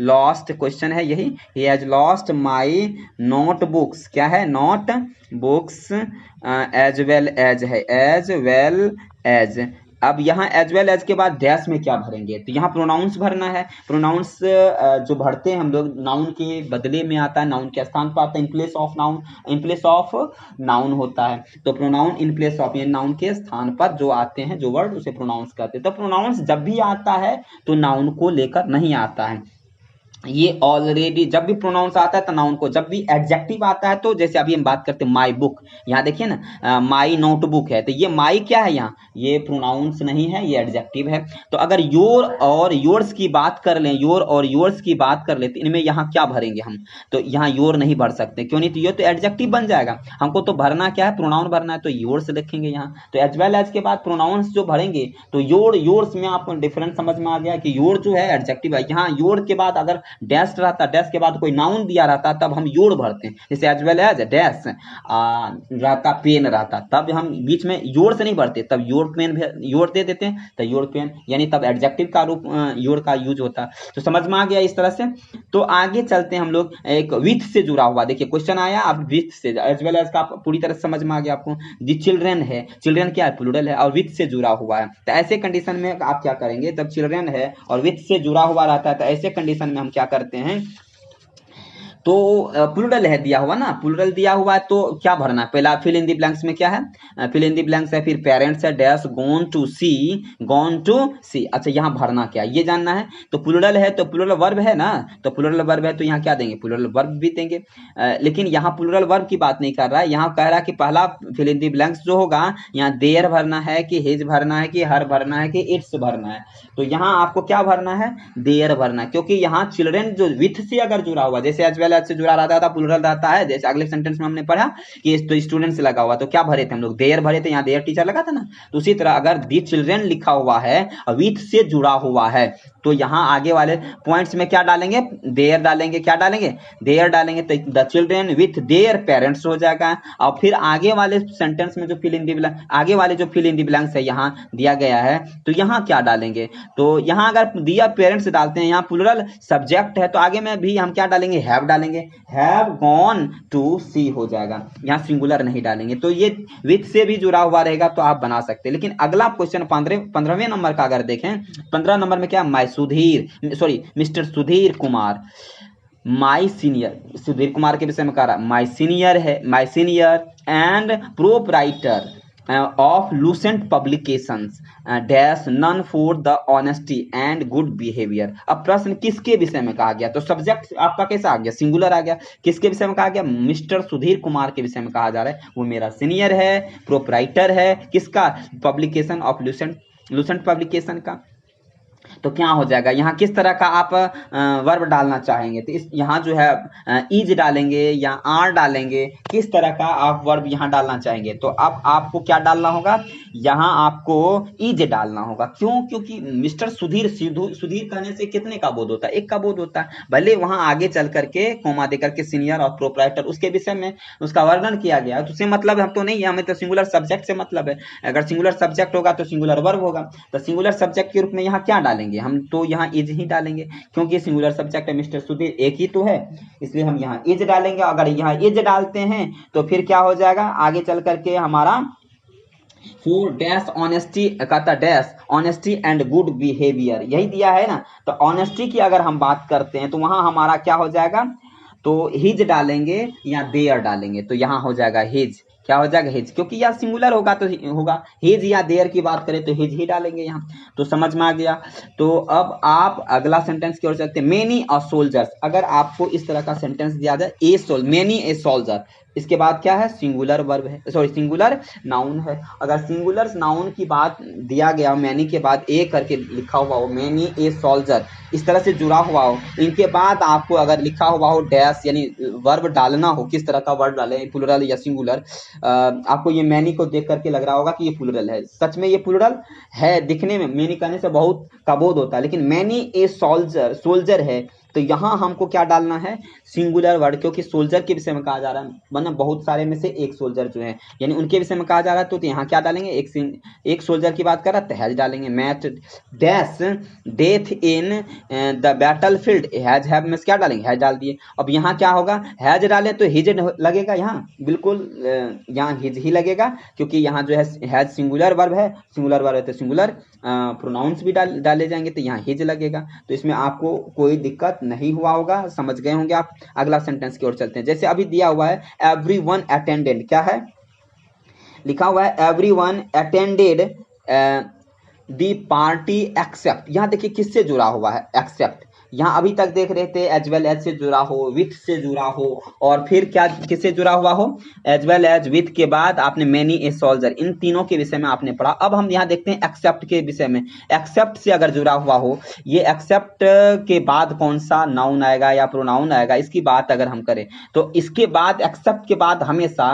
लॉस्ट, क्वेश्चन है यही, he has lost my notebooks, क्या है, notebooks as well as है, एज वेल एज। अब यहाँ एज वेल एज के बाद डैश में क्या भरेंगे, तो यहाँ प्रोनाउंस भरना है। प्रोनाउंस जो भरते हैं हम लोग नाउन के बदले में आता है, नाउन के स्थान पर आता है, in place of noun, in place of noun होता है। तो प्रोनाउन इन प्लेस ऑफ, ये नाउन के स्थान पर जो आते हैं जो वर्ड, उसे प्रोनाउंस कहते हैं। तो प्रोनाउंस जब भी आता है तो नाउन को लेकर नहीं आता है। ये ऑलरेडी जब भी प्रोनाउंस आता है तो नाउन को, जब भी एडजेक्टिव आता है तो जैसे अभी हम बात करते हैं माई बुक, यहाँ देखिए ना माई नोटबुक है, तो ये माई क्या है, यहाँ ये प्रोनाउंस नहीं है, ये एडजेक्टिव है। तो अगर योर और योर्स की बात कर लें, योर और योर्स की बात कर लेते, इनमें यहाँ क्या भरेंगे हम, तो यहाँ योर नहीं भर सकते, क्यों नहीं, तो ये तो एडजेक्टिव बन जाएगा। हमको तो भरना क्या है, प्रोनाउन भरना है, तो योर्स लिखेंगे यहाँ। तो एज वेल एज के बाद प्रोनाउंस जो भरेंगे, तो योर योर्स में आपको डिफरेंस समझ में आ गया कि योर जो है एडजेक्टिव है। यहाँ योर के बाद अगर डैश रहता, डैश के बाद कोई नाउन दिया रहता, तब हम योर भरते हैं। जैसे एज वेल एज डैश रहता, पेन रहता, तब हम बीच में योर से नहीं भरते, तब योर पेन योर दे देते हैं, तो योर पेन, यानी तब एडजेक्टिव का रूप योर का यूज होता। तो समझ में आ गया इस तरह से। तो आगे चलते हैं हम लोग, एक विथ से जुड़ा हुआ, देखिए क्वेश्चन आया, अब विथ से, एज वेल एज का पूरी तरह समझ में आ गया आपको। दी चिल्ड्रेन है, चिल्ड्रेन क्या है, प्लूरल है, और विथ से जुड़ा हुआ है। तो ऐसे कंडीशन में आप क्या करेंगे, जब चिल्ड्रेन है और विथ से जुड़ा हुआ रहता है, तो ऐसे कंडीशन में हम क्या करते हैं, तो प्लूरल है दिया हुआ ना, प्लूरल दिया हुआ है, तो क्या भरना है, पहला फिल इन दी ब्लैंक्स में क्या है, फिल इन दी ब्लैंक्स है, फिर पेरेंट्स है, dash gone to see, gone to see. अच्छा यहाँ भरना क्या है ये जानना है। तो प्लूरल है तो प्लूरल वर्ब है ना, तो प्लूरल वर्ब है तो यहाँ क्या देंगे, प्लूरल वर्ब भी देंगे। लेकिन यहाँ प्लूरल वर्ब की बात नहीं कर रहा है, यहाँ कह रहा है कि पहला फिल इन दी ब्लैंक्स जो होगा, यहाँ देयर भरना है कि हिज भरना है कि हर भरना है कि इट्स भरना है। तो यहाँ आपको क्या भरना है, देयर भरना है, क्योंकि यहाँ चिल्ड्रेन जो विथ से अगर जुड़ा हुआ, जैसे एज वेल एज से जुड़ा रहता था, प्लूरल रहता है। जैसे अगले सेंटेंस में हमने पढ़ा कि तो स्टूडेंट से लगा हुआ, तो क्या भरे थे हम लोग, देयर भरे थे, यहाँ देयर टीचर लगा था ना। तो उसी तरह अगर दी चिल्ड्रेन लिखा हुआ है और विथ से जुड़ा हुआ है, तो यहाँ आगे वाले पॉइंट्स में क्या डालेंगे, देयर डालेंगे, क्या डालेंगे, देयर डालेंगे, तो the children with their parents हो जाएगा। और फिर आगे वाले सेंटेंस में जो फिल इन दी ब्लैंक, आगे वाले जो फिल इन दी ब्लैंक्स है यहाँ दिया गया है, तो यहाँ क्या डालेंगे, तो यहाँ अगर दिया पेरेंट्स डालते हैं, यहाँ प्लूरल सब्जेक्ट है, तो आगे में भी हम क्या डालेंगे, हैव डालेंगे, हैव गॉन टू सी हो जाएगा, यहाँ सिंगुलर नहीं डालेंगे। तो ये विथ से भी जुड़ा हुआ रहेगा तो आप बना सकते हैं। लेकिन अगला क्वेश्चन 15वें नंबर का अगर देखें, 15 नंबर में क्या, mister Sudhir Kumar, my senior, Sudhir Kumar के विषय में कह रहा, माई सीनियर है, my senior and proprietor of Lucent publications dash none for the honesty and good behaviour. अब प्रश्न किसके विषय में कहा गया, तो सब्जेक्ट आपका कैसा आ गया, सिंगुलर आ गया। किसके विषय में कहा गया, मिस्टर सुधीर कुमार के विषय में कहा जा रहा है, वो मेरा सीनियर है, प्रोपराइटर है किसका, पब्लिकेशन ऑफ लूसेंट पब्लिकेशन का। तो क्या हो जाएगा, यहाँ किस तरह का आप वर्ब डालना चाहेंगे, तो इस यहाँ जो है इज डालेंगे या आर डालेंगे, किस तरह का आप वर्ब यहाँ डालना चाहेंगे। तो अब आपको क्या डालना होगा, यहाँ आपको इज डालना होगा। क्यों, क्योंकि मिस्टर सुधीर, सुधीर कहने से कितने का बोध होता है, एक का बोध होता है। भले वहां आगे चल करके कोमा दे करके सीनियर और प्रोपराइटर उसके विषय में उसका वर्णन किया गया, तो उससे मतलब हम तो नहीं है, हमें तो सिंगुलर सब्जेक्ट से मतलब है। अगर सिंगुलर सब्जेक्ट होगा तो सिंगुलर वर्ब होगा, तो सिंगुलर सब्जेक्ट के रूप में यहाँ क्या डालेंगे हम, तो यहाँ इज ही डालेंगे, क्योंकि सिंगुलर सब्जेक्ट है, मिस्टर सुधीर एक ही तो है, इसलिए हम यहाँ इज डालेंगे। अगर यहाँ इज डालते हैं तो फिर क्या हो जाएगा, आगे चल करके हमारा फॉर डैश ऑनेस्टी कहता, dash honesty and good behaviour, यही दिया है ना। तो ऑनेस्टी की अगर हम बात करते हैं तो वहां हमारा क्या हो जाएगा, तो हिज डालेंगे या देयर डालेंगे, तो यहाँ हो जाएगा हिज, क्या हो जाएगा हिज, क्योंकि यह सिंगुलर होगा तो होगा हिज, या देयर की बात करें तो हिज ही डालेंगे यहाँ। तो समझ में आ गया। तो अब आप अगला सेंटेंस की ओर चलते हैं, मेनी अ सोल्जर्स। अगर आपको इस तरह का सेंटेंस दिया जाए, a soul, many a soldier, इसके बाद क्या है, सिंगुलर वर्ब है, सॉरी सिंगुलर नाउन है। अगर सिंगुलर नाउन की बात दिया गया, मैनी के बाद ए करके लिखा हुआ हो, मैनी ए सोल्जर, इस तरह से जुड़ा हुआ हो, इनके बाद आपको अगर लिखा हुआ हो डैश, यानी वर्ब डालना हो, किस तरह का वर्ब डाले, प्लूरल या सिंगुलर, आपको ये मैनी को देख करके लग रहा होगा कि ये प्लूरल है। सच में ये प्लूरल है, दिखने में मैनी कहने से बहुत कबोध होता है, लेकिन मैनी ए सोल्जर, सोल्जर है, तो यहाँ हमको क्या डालना है, सिंगुलर वर्ड, क्योंकि सोल्जर के विषय में कहा जा रहा है, मतलब बहुत सारे में से एक सोल्जर जो है, यानी उनके विषय में कहा जा रहा है, तो यहाँ क्या डालेंगे, एक सोल्जर की बात कर रहा है तो हैज डालेंगे। Match dash death in the battle field, has have में क्या डालेंगे, हैज डाल दिए। अब यहाँ क्या होगा, हैज डाले तो हिज लगेगा, यहाँ बिल्कुल यहाँ हिज ही लगेगा, क्योंकि यहाँ जो है हैज सिंगुलर वर्ब है, सिंगुलर वर्ब है तो सिंगुलर प्रोनाउंस भी डाले जाएंगे, तो यहाँ हिज लगेगा। तो इसमें आपको कोई दिक्कत नहीं हुआ होगा, समझ गए होंगे आप। अगला सेंटेंस की ओर चलते हैं। जैसे अभी दिया हुआ है एवरीवन अटेंडेड, क्या है लिखा हुआ है, everyone attended the party except, यहाँ देखिए किससे जुड़ा हुआ है, एक्सेप्ट। यहाँ अभी तक देख रहे थे एज वेल एज से जुड़ा हो, विथ से जुड़ा हो, और फिर क्या किससे जुड़ा हुआ हो, एज वेल एज, विथ के बाद आपने मैनी ए सोल्जर, इन तीनों के विषय में आपने पढ़ा। अब हम यहाँ देखते हैं एक्सेप्ट के विषय में। एक्सेप्ट से अगर जुड़ा हुआ हो, ये एक्सेप्ट के बाद कौन सा नाउन आएगा या प्रोनाउन आएगा, इसकी बात अगर हम करें तो इसके बाद, एक्सेप्ट के बाद हमेशा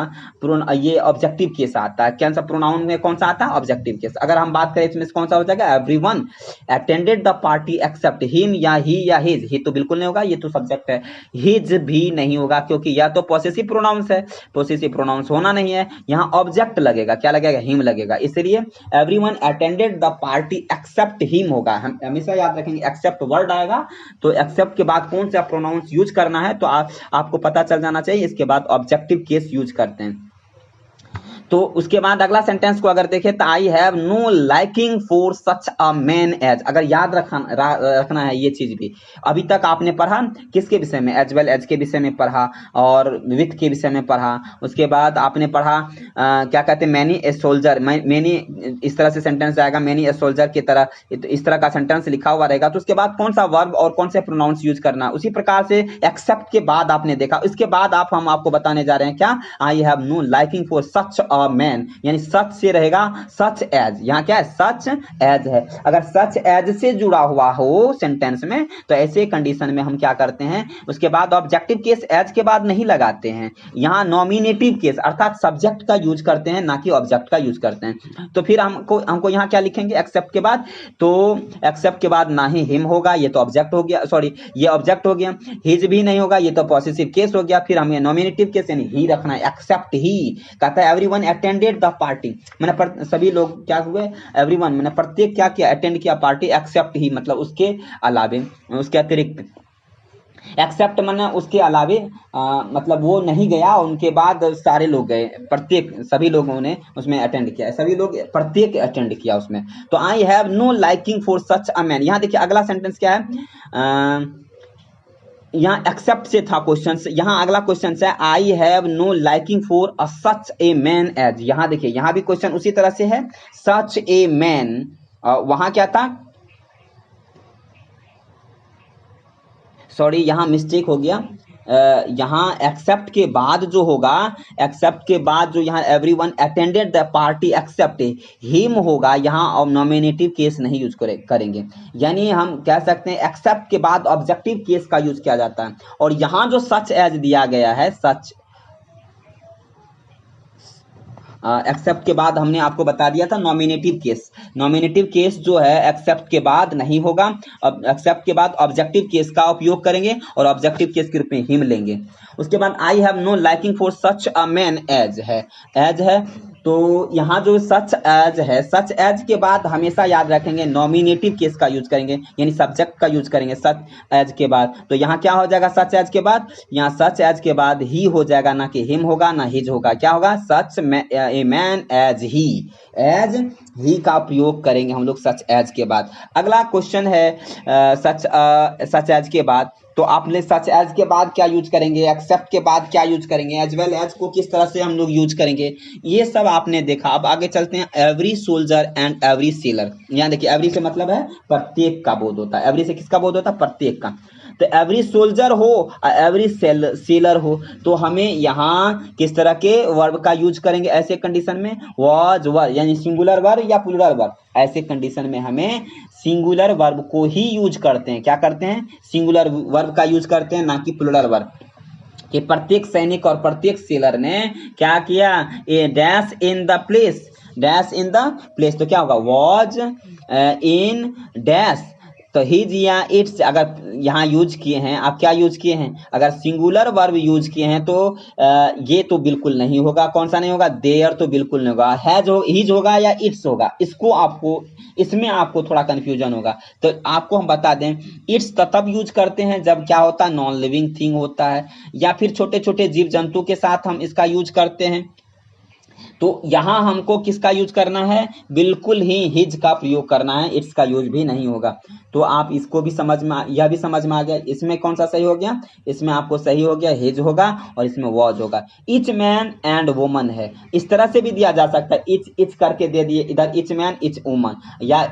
ये ऑब्जेक्टिव केस आता है। कौन सा प्रोनाउन में कौन सा आता है, ऑब्जेक्टिव केस। अगर हम बात करें इसमें कौन सा हो जाएगा, everyone attended the party except him, या ही या हिज, ही तो बिल्कुल नहीं होगा, ये तो सब्जेक्ट है। हिज भी नहीं होगा, क्योंकि या तो पॉसेसिव प्रोनाउंस है, पॉसेसिव प्रोनाउंस होना नहीं है, यहाँ ऑब्जेक्ट लगेगा, क्या लगेगा, हिम लगेगा। इसलिए everyone attended the party except him होगा। हम हमेशा याद रखेंगे एक्सेप्ट वर्ड आएगा तो एक्सेप्ट के बाद कौन सा प्रोनाउंस यूज करना है, तो आपको पता चल जाना चाहिए। इसके बाद ऑब्जेक्टिव केस यूज करते हैं। तो उसके बाद अगला सेंटेंस को अगर देखें तो I have no liking for such a man as, अगर याद रखना है ये चीज भी। अभी तक आपने पढ़ा किसके विषय में, एज वेल एज के विषय में पढ़ा और विथ के विषय में पढ़ा। उसके बाद आपने पढ़ा क्या कहते हैं, मैनी ए सोल्जर, मैनी इस तरह से सेंटेंस आएगा, मैनी ए सोल्जर की तरह, इस तरह का सेंटेंस लिखा हुआ रहेगा। तो उसके बाद कौन सा वर्ब और कौन से प्रोनाउंस यूज करना, उसी प्रकार से एक्सेप्ट के बाद आपने देखा। इसके बाद हम आपको बताने जा रहे हैं क्या, I have no liking for such man, यानी सच से रहेगा सच एज, यहाँ क्या है, सच एज है। अगर सच एज से जुड़ा हुआ हो सेंटेंस में तो ऐसे कंडीशन में हम क्या करते हैं, उसके बाद ऑब्जेक्टिव केस एज के बाद नहीं लगाते हैं, यहाँ नॉमिनेटिव केस अर्थात सब्जेक्ट का यूज करते हैं, ना कि ऑब्जेक्ट का यूज करते हैं। तो फिर हमको यहाँ क्या लिखेंगे एक्सेप्ट के बाद, तो एक्सेप्ट के बाद ना ही हिम होगा, ये तो ऑब्जेक्ट हो गया, सॉरी ये ऑब्जेक्ट हो गया, हिज भी नहीं होगा, ये तो पॉसेसिव केस हो गया। फिर हमें नॉमिनेटिव केस यानी ही रखना है, एक्सेप्ट ही। कहता है एवरीवन अटेंडेड द पार्टी, मैंने सभी लोग क्या हुए, एवरीवन मैंने प्रत्येक क्या किया, अटेंड किया पार्टी, एक्सेप्ट ही मतलब उसके अलावे, उसके अतिरिक्त। एक्सेप्ट मैंने उसके अलावे मतलब वो नहीं गया, उनके बाद सारे लोग गए, प्रत्येक सभी लोगों ने उसमें अटेंड किया, सभी लोग प्रत्येक अटेंड किया उसमें। तो I have no liking for such a man. यहाँ देखिए अगला सेंटेंस क्या है, यहाँ एक्सेप्ट से था क्वेश्चन, यहाँ अगला क्वेश्चन है I have no liking for a such a man as. यहाँ देखिए यहाँ भी क्वेश्चन उसी तरह से है, सच ए मैन, वहां क्या था, सॉरी यहाँ मिस्टेक हो गया, यहाँ एक्सेप्ट के बाद जो होगा, एक्सेप्ट के बाद जो यहाँ everyone attended the party except him होगा, यहाँ और नॉमिनेटिव केस नहीं यूज करेंगे। यानी हम कह सकते हैं एक्सेप्ट के बाद ऑब्जेक्टिव केस का यूज किया जाता है। और यहाँ जो सच एज दिया गया है, सच एक्सेप्ट के बाद हमने आपको बता दिया था नॉमिनेटिव केस, नॉमिनेटिव केस जो है एक्सेप्ट के बाद नहीं होगा, अब एक्सेप्ट के बाद ऑब्जेक्टिव केस का उपयोग करेंगे और ऑब्जेक्टिव केस के रूप में हिम लेंगे। उसके बाद I have no liking for such a man as है, एज है, तो यहाँ जो सच एज है, सच एज के बाद हमेशा याद रखेंगे नॉमिनेटिव केस का यूज करेंगे, यानी सब्जेक्ट का यूज करेंगे सच एज के बाद। तो यहाँ क्या हो जाएगा सच एज के बाद, यहाँ सच एज के बाद ही हो जाएगा, ना कि हिम होगा ना हिज होगा, क्या होगा, such a man as he, as he का प्रयोग करेंगे हम लोग सच एज के बाद। अगला क्वेश्चन है सच एज के बाद, तो आपने सच एज के बाद क्या यूज करेंगे, एक्सेप्ट के बाद क्या यूज करेंगे, एज वेल एज को किस तरह से हम लोग यूज करेंगे, ये सब आपने देखा। अब आगे चलते हैं, every soldier and every seller. यहाँ देखिए एवरी से मतलब है प्रत्येक का बोध होता है, एवरी से किसका बोध होता है, प्रत्येक का। तो एवरी सोल्जर हो एवरी सेलर हो, तो हमें यहाँ किस तरह के वर्ब का यूज करेंगे ऐसे कंडीशन में? वाज वर, यानी सिंगुलर वर्ब या प्लूरल वर्ब? ऐसे कंडीशन में हमें सिंगुलर वर्ब को ही यूज करते हैं। क्या करते हैं? सिंगुलर वर्ब का यूज करते हैं, ना कि प्लूरल वर्ब। कि प्रत्येक सैनिक और प्रत्येक सेलर ने क्या किया? A dash in the place, dash in the place, तो क्या होगा? Was in dash. तो हिज या इट्स अगर यहाँ यूज किए हैं, आप क्या यूज किए हैं? अगर सिंगुलर वर्ब यूज किए हैं तो ये तो बिल्कुल नहीं होगा। कौन सा नहीं होगा? देयर तो बिल्कुल नहीं होगा। हैज हो, हिज होगा या इट्स होगा? इसको आपको, इसमें आपको थोड़ा कंफ्यूजन होगा। तो आपको हम बता दें, इट्स तब यूज करते हैं जब क्या होता है? नॉन लिविंग थिंग होता है, या फिर छोटे छोटे जीव जंतु के साथ हम इसका यूज करते हैं। तो यहां हमको किसका यूज करना है? बिल्कुल ही हिज का प्रयोग करना है, इट्स का यूज भी नहीं होगा। तो आप इसको भी समझ में, यह भी समझ में आ गया। इसमें कौन सा सही हो गया? इसमें आपको सही हो गया हिज होगा और इसमें वॉज होगा। इच मैन एंड वुमन है, इस तरह से भी दिया जा सकता है। इच इच करके दे दिए, इधर इच मैन इच वुमन, या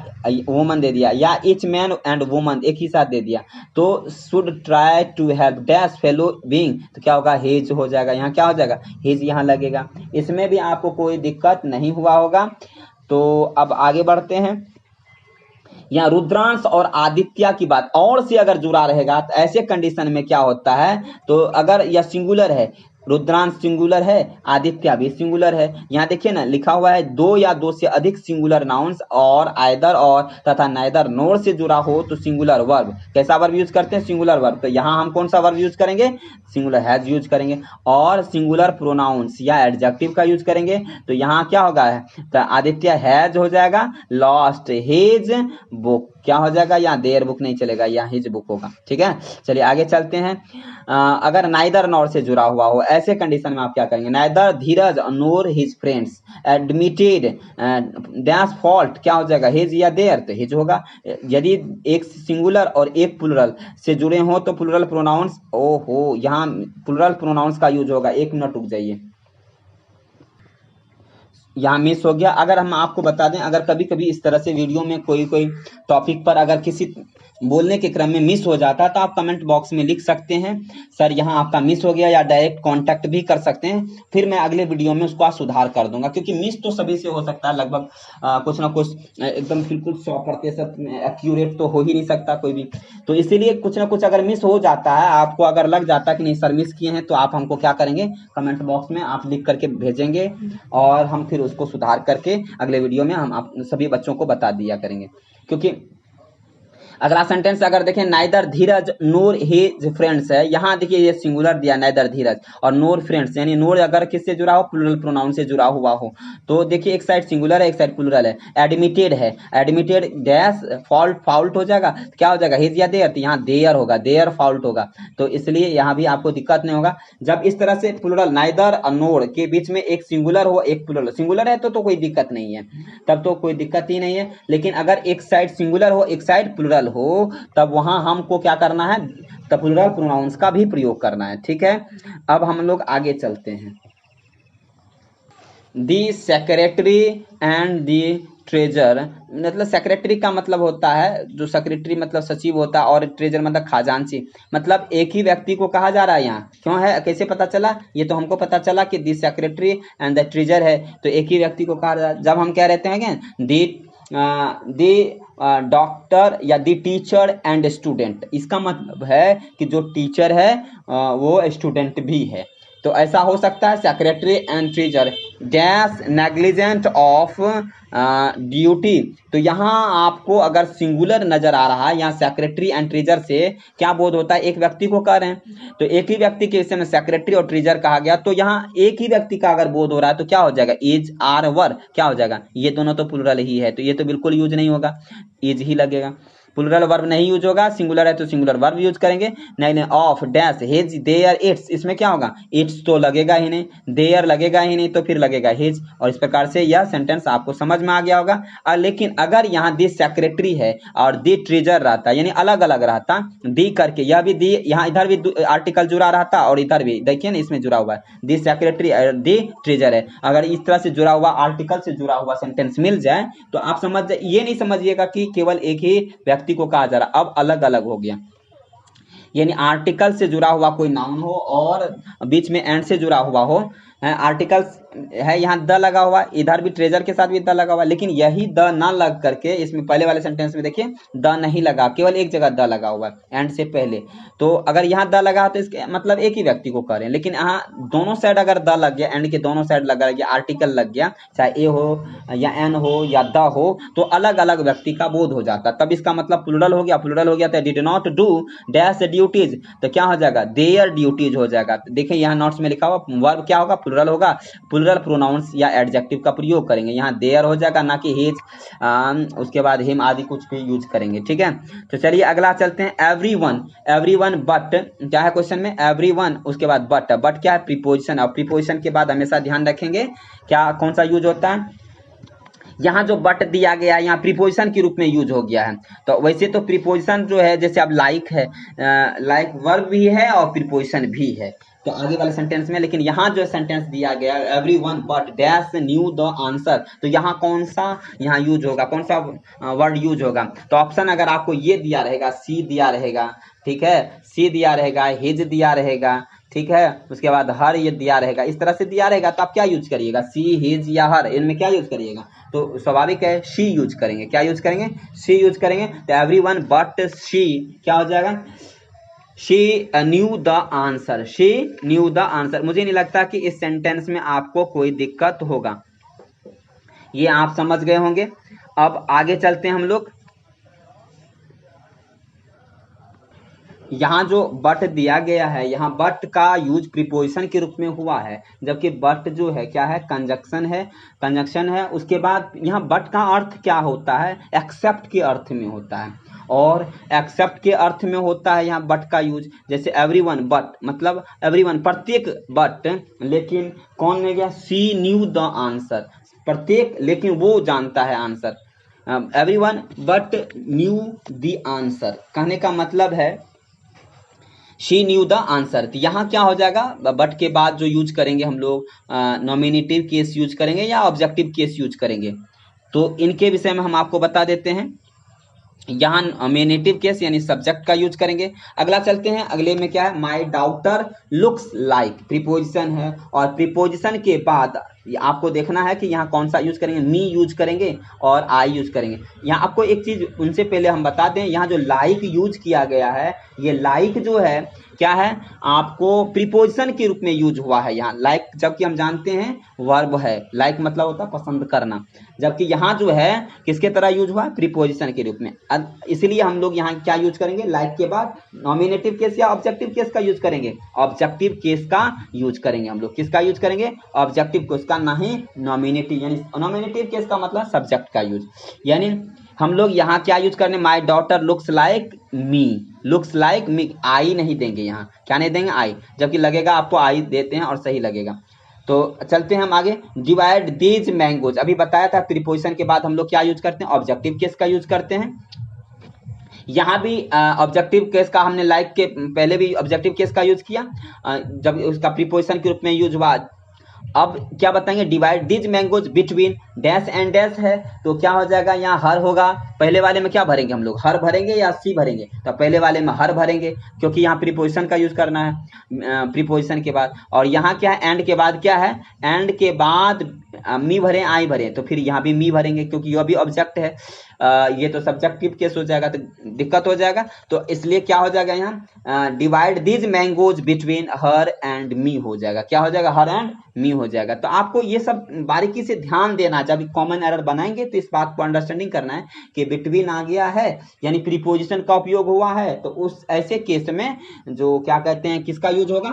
वुमन दे दिया, या इच मैन एंड वुमन एक ही साथ दे दिया। तो should try to help dash fellow being, तो क्या होगा? हिज हो जाएगा। यहाँ क्या हो जाएगा? हिज यहाँ लगेगा। इसमें भी आपको कोई दिक्कत नहीं हुआ होगा। तो अब आगे बढ़ते हैं। यहाँ रुद्रांश और आदित्य की बात और से अगर जुड़ा रहेगा तो ऐसे कंडीशन में क्या होता है? तो अगर यह सिंगुलर है, रुद्रांश सिंगुलर है, आदित्य भी सिंगुलर है। यहाँ देखिए ना, लिखा हुआ है दो या दो से अधिक सिंगुलर नाउन्स और आइदर और तथा नाइदर नोर से जुड़ा हो तो सिंगुलर वर्ब। कैसा वर्ब यूज करते हैं? Singular verb. तो यहाँ हम कौन सा वर्ब यूज करेंगे? सिंगुलर हैज यूज करेंगे। और सिंगुलर प्रोनाउंस या एडजेक्टिव का यूज करेंगे। तो यहाँ क्या होगा? तो आदित्य हैज हो जाएगा, लॉस्ट हिज बुक क्या हो जाएगा? यहाँ देयर बुक नहीं चलेगा, यहाँ हिज बुक होगा। ठीक है, चलिए आगे चलते हैं। अगर नाइदर नॉर से जुड़ा हुआ हो ऐसे कंडीशन में आप क्या करेंगे? Neither Dheeraj nor his friends admitted dash fault, क्या हो जाएगा? हिज या देयर, तो हिज होगा। यदि एक सिंगुलर और एक प्लुरल से जुड़े हो तो प्लुरल प्रोनाउंस, ओहो यहाँ प्लुरल प्रोनाउंस का यूज होगा। एक मिनट रुक जाइए, यहाँ मिस हो गया। अगर हम आपको बता दें, अगर कभी कभी इस तरह से वीडियो में कोई कोई टॉपिक पर अगर किसी बोलने के क्रम में मिस हो जाता है तो आप कमेंट बॉक्स में लिख सकते हैं सर यहाँ आपका मिस हो गया, या डायरेक्ट कांटेक्ट भी कर सकते हैं। फिर मैं अगले वीडियो में उसको सुधार कर दूंगा, क्योंकि मिस तो सभी से हो सकता है लगभग, कुछ ना कुछ एकदम बिल्कुल 100% एक्यूरेट तो हो ही नहीं सकता कोई भी। तो इसीलिए कुछ ना कुछ अगर मिस हो जाता है, आपको अगर लग जाता है कि नहीं सर मिस किए हैं, तो आप हमको क्या करेंगे? कमेंट बॉक्स में आप लिख करके भेजेंगे और हम फिर उसको सुधार करके अगले वीडियो में हम आप सभी बच्चों को बता दिया करेंगे। क्योंकि अगला सेंटेंस अगर देखें, neither Dheeraj nor his friends है। यहाँ देखिए ये सिंगुलर दिया नाइदर धीरज, और नोर फ्रेंड्स, यानी नोर अगर किससे जुड़ा हो? प्लुरल प्रोनाउन से जुड़ा हुआ हो। तो देखिए एक साइड सिंगुलर है, एक साइड प्लुरल है। एडमिटेड है, एडमिटेड डैश फॉल्ट, फाउल्ट हो जाएगा। तो क्या हो जाएगा? हिज या देयर, तो यहाँ देयर होगा, देयर फाउल्ट होगा। तो इसलिए यहाँ भी आपको दिक्कत नहीं होगा। जब इस तरह से प्लुरल नाइदर और नोर के बीच में एक सिंगुलर हो एक प्लुरल, सिंगुलर है तो कोई दिक्कत नहीं है, तब तो कोई दिक्कत ही नहीं है। लेकिन अगर एक साइड सिंगुलर हो एक साइड प्लुरल हो, तब वहां हमको क्या करना है? तब प्लुरल प्रोनाउंस का भी प्रयोग करना है। ठीक है, अब हम लोग आगे चलते हैं। दी सेक्रेटरी एंड दी ट्रेजर, मतलब सेक्रेटरी का मतलब होता है, जो सेक्रेटरी मतलब सचिव होता है, और ट्रेजर मतलब खजांची। मतलब एक ही व्यक्ति को कहा जा रहा है यहाँ। क्यों है? कैसे पता चला? ये तो हमको पता चला कि दी सेक्रेटरी एंड द ट्रेजर है, तो एक ही व्यक्ति को कहा जा रहा है। जब हम क्या रहते हैं दी डॉक्टर या दी टीचर एंड स्टूडेंट, इसका मतलब है कि जो टीचर है वो स्टूडेंट भी है। तो ऐसा हो सकता है secretary and treasure dash negligent of duty. तो यहाँ आपको अगर सिंगुलर नजर आ रहा है, यहाँ सेक्रेटरी एंड ट्रेजर से क्या बोध होता है? एक व्यक्ति को कह रहे हैं, तो एक ही व्यक्ति के विषय में सेक्रेटरी और ट्रेजर कहा गया। तो यहाँ एक ही व्यक्ति का अगर बोध हो रहा है तो क्या हो जाएगा? इज आर वर, क्या हो जाएगा? ये दोनों तो प्लुरल ही है, तो ये तो बिल्कुल यूज नहीं होगा, इज ही लगेगा। प्लुरल वर्ब नहीं यूज होगा, सिंगुलर है तो सिंगुलर वर्ब यूज करेंगे। नहीं of dash his their its, इसमें क्या होगा? इट्स तो लगेगा ही नहीं, देयर लगेगा ही नहीं, तो फिर लगेगा हिज। और इस प्रकार से यह सेंटेंस आपको समझ में आ गया होगा। लेकिन अगर यहाँ दी सेक्रेटरी है और दी ट्रेजर रहता, यानी अलग अलग रहता, दी करके यह भी दी, यहाँ इधर भी आर्टिकल जुड़ा रहता और इधर भी देखिए ना इसमें जुड़ा हुआ है दी सेक्रेटरी और दी ट्रेजर है। अगर इस तरह से जुड़ा हुआ आर्टिकल से जुड़ा हुआ सेंटेंस मिल जाए तो आप समझ जाए, ये नहीं समझिएगा कि केवल एक ही व्यक्ति को कहा जा रहा, अब अलग अलग हो गया। यानी आर्टिकल से जुड़ा हुआ कोई नाउन हो और बीच में एंड से जुड़ा हुआ हो, आर्टिकल्स है यहाँ द लगा हुआ, इधर भी ट्रेजर के साथ भी द लगा हुआ, लेकिन यही द ना लग करके इसमें पहले वाले सेंटेंस में देखिए द नहीं लगा, केवल एक जगह द लगा हुआ है एंड से पहले। तो अगर यहाँ द लगा तो इसके मतलब एक ही व्यक्ति को कह रहे हैं, लेकिन यहाँ दोनों साइड अगर द लग गया, एंड के दोनों साइड लगा गया, आर्टिकल लग गया, चाहे ए हो या एन हो या द हो, तो अलग अलग व्यक्ति का बोध हो जाता, तब इसका मतलब प्लूरल हो गया। प्लूरल हो गया तो did not do dash duties, तो क्या हो जाएगा, देयर ड्यूटीज हो जाएगा। देखिए यहाँ नोट्स में लिखा हुआ वर्ब क्या होगा, प्लूरल होगा, प्लूरल प्रोनाउंस या एडजेक्टिव का प्रयोग करेंगे, यहाँ देयर हो जाएगा, ना कि हिज, उसके बाद हिम आदि कुछ भी यूज करेंगे, ठीक है। तो चलिए अगला चलते हैं, एवरीवन। एवरीवन बट क्या है क्वेश्चन में, एवरीवन उसके बाद बट, बट क्या है, प्रीपोजिशन। और प्रीपोजिशन के बाद हमेशा ध्यान रखेंगे क्या कौन सा यूज होता है, यहाँ जो बट दिया गया है यहाँ प्रीपोजिशन के रूप में यूज हो गया है। तो वैसे तो प्रीपोजिशन जो है जैसे अब लाइक है, लाइक वर्ब भी है और प्रीपोजिशन भी है तो आगे वाले सेंटेंस में, लेकिन यहाँ जो सेंटेंस दिया गया everyone but dash new the answer, तो यहाँ कौन सा यहाँ यूज होगा, कौन सा वर्ड यूज होगा। तो ऑप्शन अगर आपको ये दिया रहेगा, सी दिया रहेगा, ठीक है, सी दिया रहेगा, हिज दिया रहेगा, ठीक है, उसके बाद हर ये दिया रहेगा, इस तरह से दिया रहेगा, तो आप क्या यूज करिएगा, सी, हिज या हर, इनमें क्या यूज करिएगा, तो स्वाभाविक है शी यूज करेंगे। क्या यूज करेंगे, शी यूज करेंगे। तो एवरीवन बट शी क्या हो जाएगा, she knew the answer, she knew the answer. मुझे नहीं लगता कि इस सेंटेंस में आपको कोई दिक्कत होगा, ये आप समझ गए होंगे। अब आगे चलते हैं हम लोग, यहाँ जो बट दिया गया है, यहाँ बट का यूज प्रीपोजिशन के रूप में हुआ है, जबकि बट जो है क्या है, कंजक्शन है, कंजक्शन है। उसके बाद यहाँ बट का अर्थ क्या होता है, एक्सेप्ट के अर्थ में होता है, और एक्सेप्ट के अर्थ में होता है यहाँ बट का यूज। जैसे एवरीवन बट मतलब एवरीवन प्रत्येक, बट लेकिन कौन ले गया, सी न्यू द आंसर, प्रत्येक लेकिन वो जानता है answer, everyone but new the answer, कहने का मतलब है शी न्यू द आंसर। तो यहाँ क्या हो जाएगा, बट के बाद जो यूज करेंगे हम लोग नॉमिनेटिव केस यूज करेंगे या ऑब्जेक्टिव केस यूज करेंगे, तो इनके विषय में हम आपको बता देते हैं। यहाँ नॉमिनेटिव केस यानी सब्जेक्ट का यूज करेंगे। अगला चलते हैं, अगले में क्या है, माई डॉटर लुक्स लाइक, प्रीपोजिशन है, और प्रीपोजिशन के बाद आपको देखना है कि यहाँ कौन सा यूज करेंगे, मी यूज करेंगे और आई यूज करेंगे। यहाँ आपको एक चीज उनसे पहले हम बता दें, यहाँ जो लाइक यूज किया गया है, ये लाइक जो है क्या है, आपको प्रीपोजिशन के रूप में यूज हुआ है यहाँ लाइक, जबकि हम जानते हैं वर्ब है, लाइक मतलब होता है पसंद करना, जबकि यहाँ जो है किसके तरह यूज हुआ है, प्रीपोजिशन के रूप में। इसलिए हम लोग यहाँ क्या यूज करेंगे, लाइक के बाद नॉमिनेटिव केस या ऑब्जेक्टिव केस का यूज करेंगे, ऑब्जेक्टिव केस का यूज करेंगे हम लोग। किसका यूज करेंगे, ऑब्जेक्टिव केस का, नहीं नॉमिनेटिव, यानी नॉमिनेटिव केस का मतलब सब्जेक्ट का यूज। यानी हम लोग यहाँ क्या यूज करने, my daughter looks like me, looks like me, I नहीं देंगे, यहाँ क्या नहीं देंगे, आई, जबकि लगेगा आपको आई देते हैं और सही लगेगा। तो चलते हैं हम आगे, डिवाइड दीज मैंगोज, अभी बताया था प्रीपोजिशन के बाद हम लोग क्या यूज करते हैं, ऑब्जेक्टिव केस का यूज करते हैं। यहाँ भी ऑब्जेक्टिव केस का हमने लाइक के पहले भी ऑब्जेक्टिव केस का यूज किया, जब उसका प्रीपोजिशन के रूप में यूज हुआ। अब क्या बताएंगे, divide these mangoes between dash and dash है, तो क्या हो जाएगा, यहाँ हर होगा, पहले वाले में क्या भरेंगे हम लोग, हर भरेंगे या सी भरेंगे, तो पहले वाले में हर भरेंगे क्योंकि यहाँ प्रीपोजिशन का यूज करना है प्रीपोजिशन के बाद। और यहाँ क्या है, एंड के बाद क्या है, एंड के बाद मी भरे आई भरे, तो फिर यहाँ भी मी भरेंगे क्योंकि यह भी ऑब्जेक्ट है, ये तो सब्जेक्टिव केस हो जाएगा तो दिक्कत हो जाएगा। तो इसलिए क्या हो जाएगा, यहाँ divide these mangoes between her and me हो जाएगा, क्या हो जाएगा, हर एंड मी हो जाएगा। तो आपको ये सब बारीकी से ध्यान देना, जब कॉमन एरर बनाएंगे तो इस बात को अंडरस्टैंडिंग करना है कि बिटवीन आ गया है यानी प्रीपोजिशन का उपयोग हुआ है, तो उस ऐसे केस में जो क्या कहते हैं किसका यूज होगा,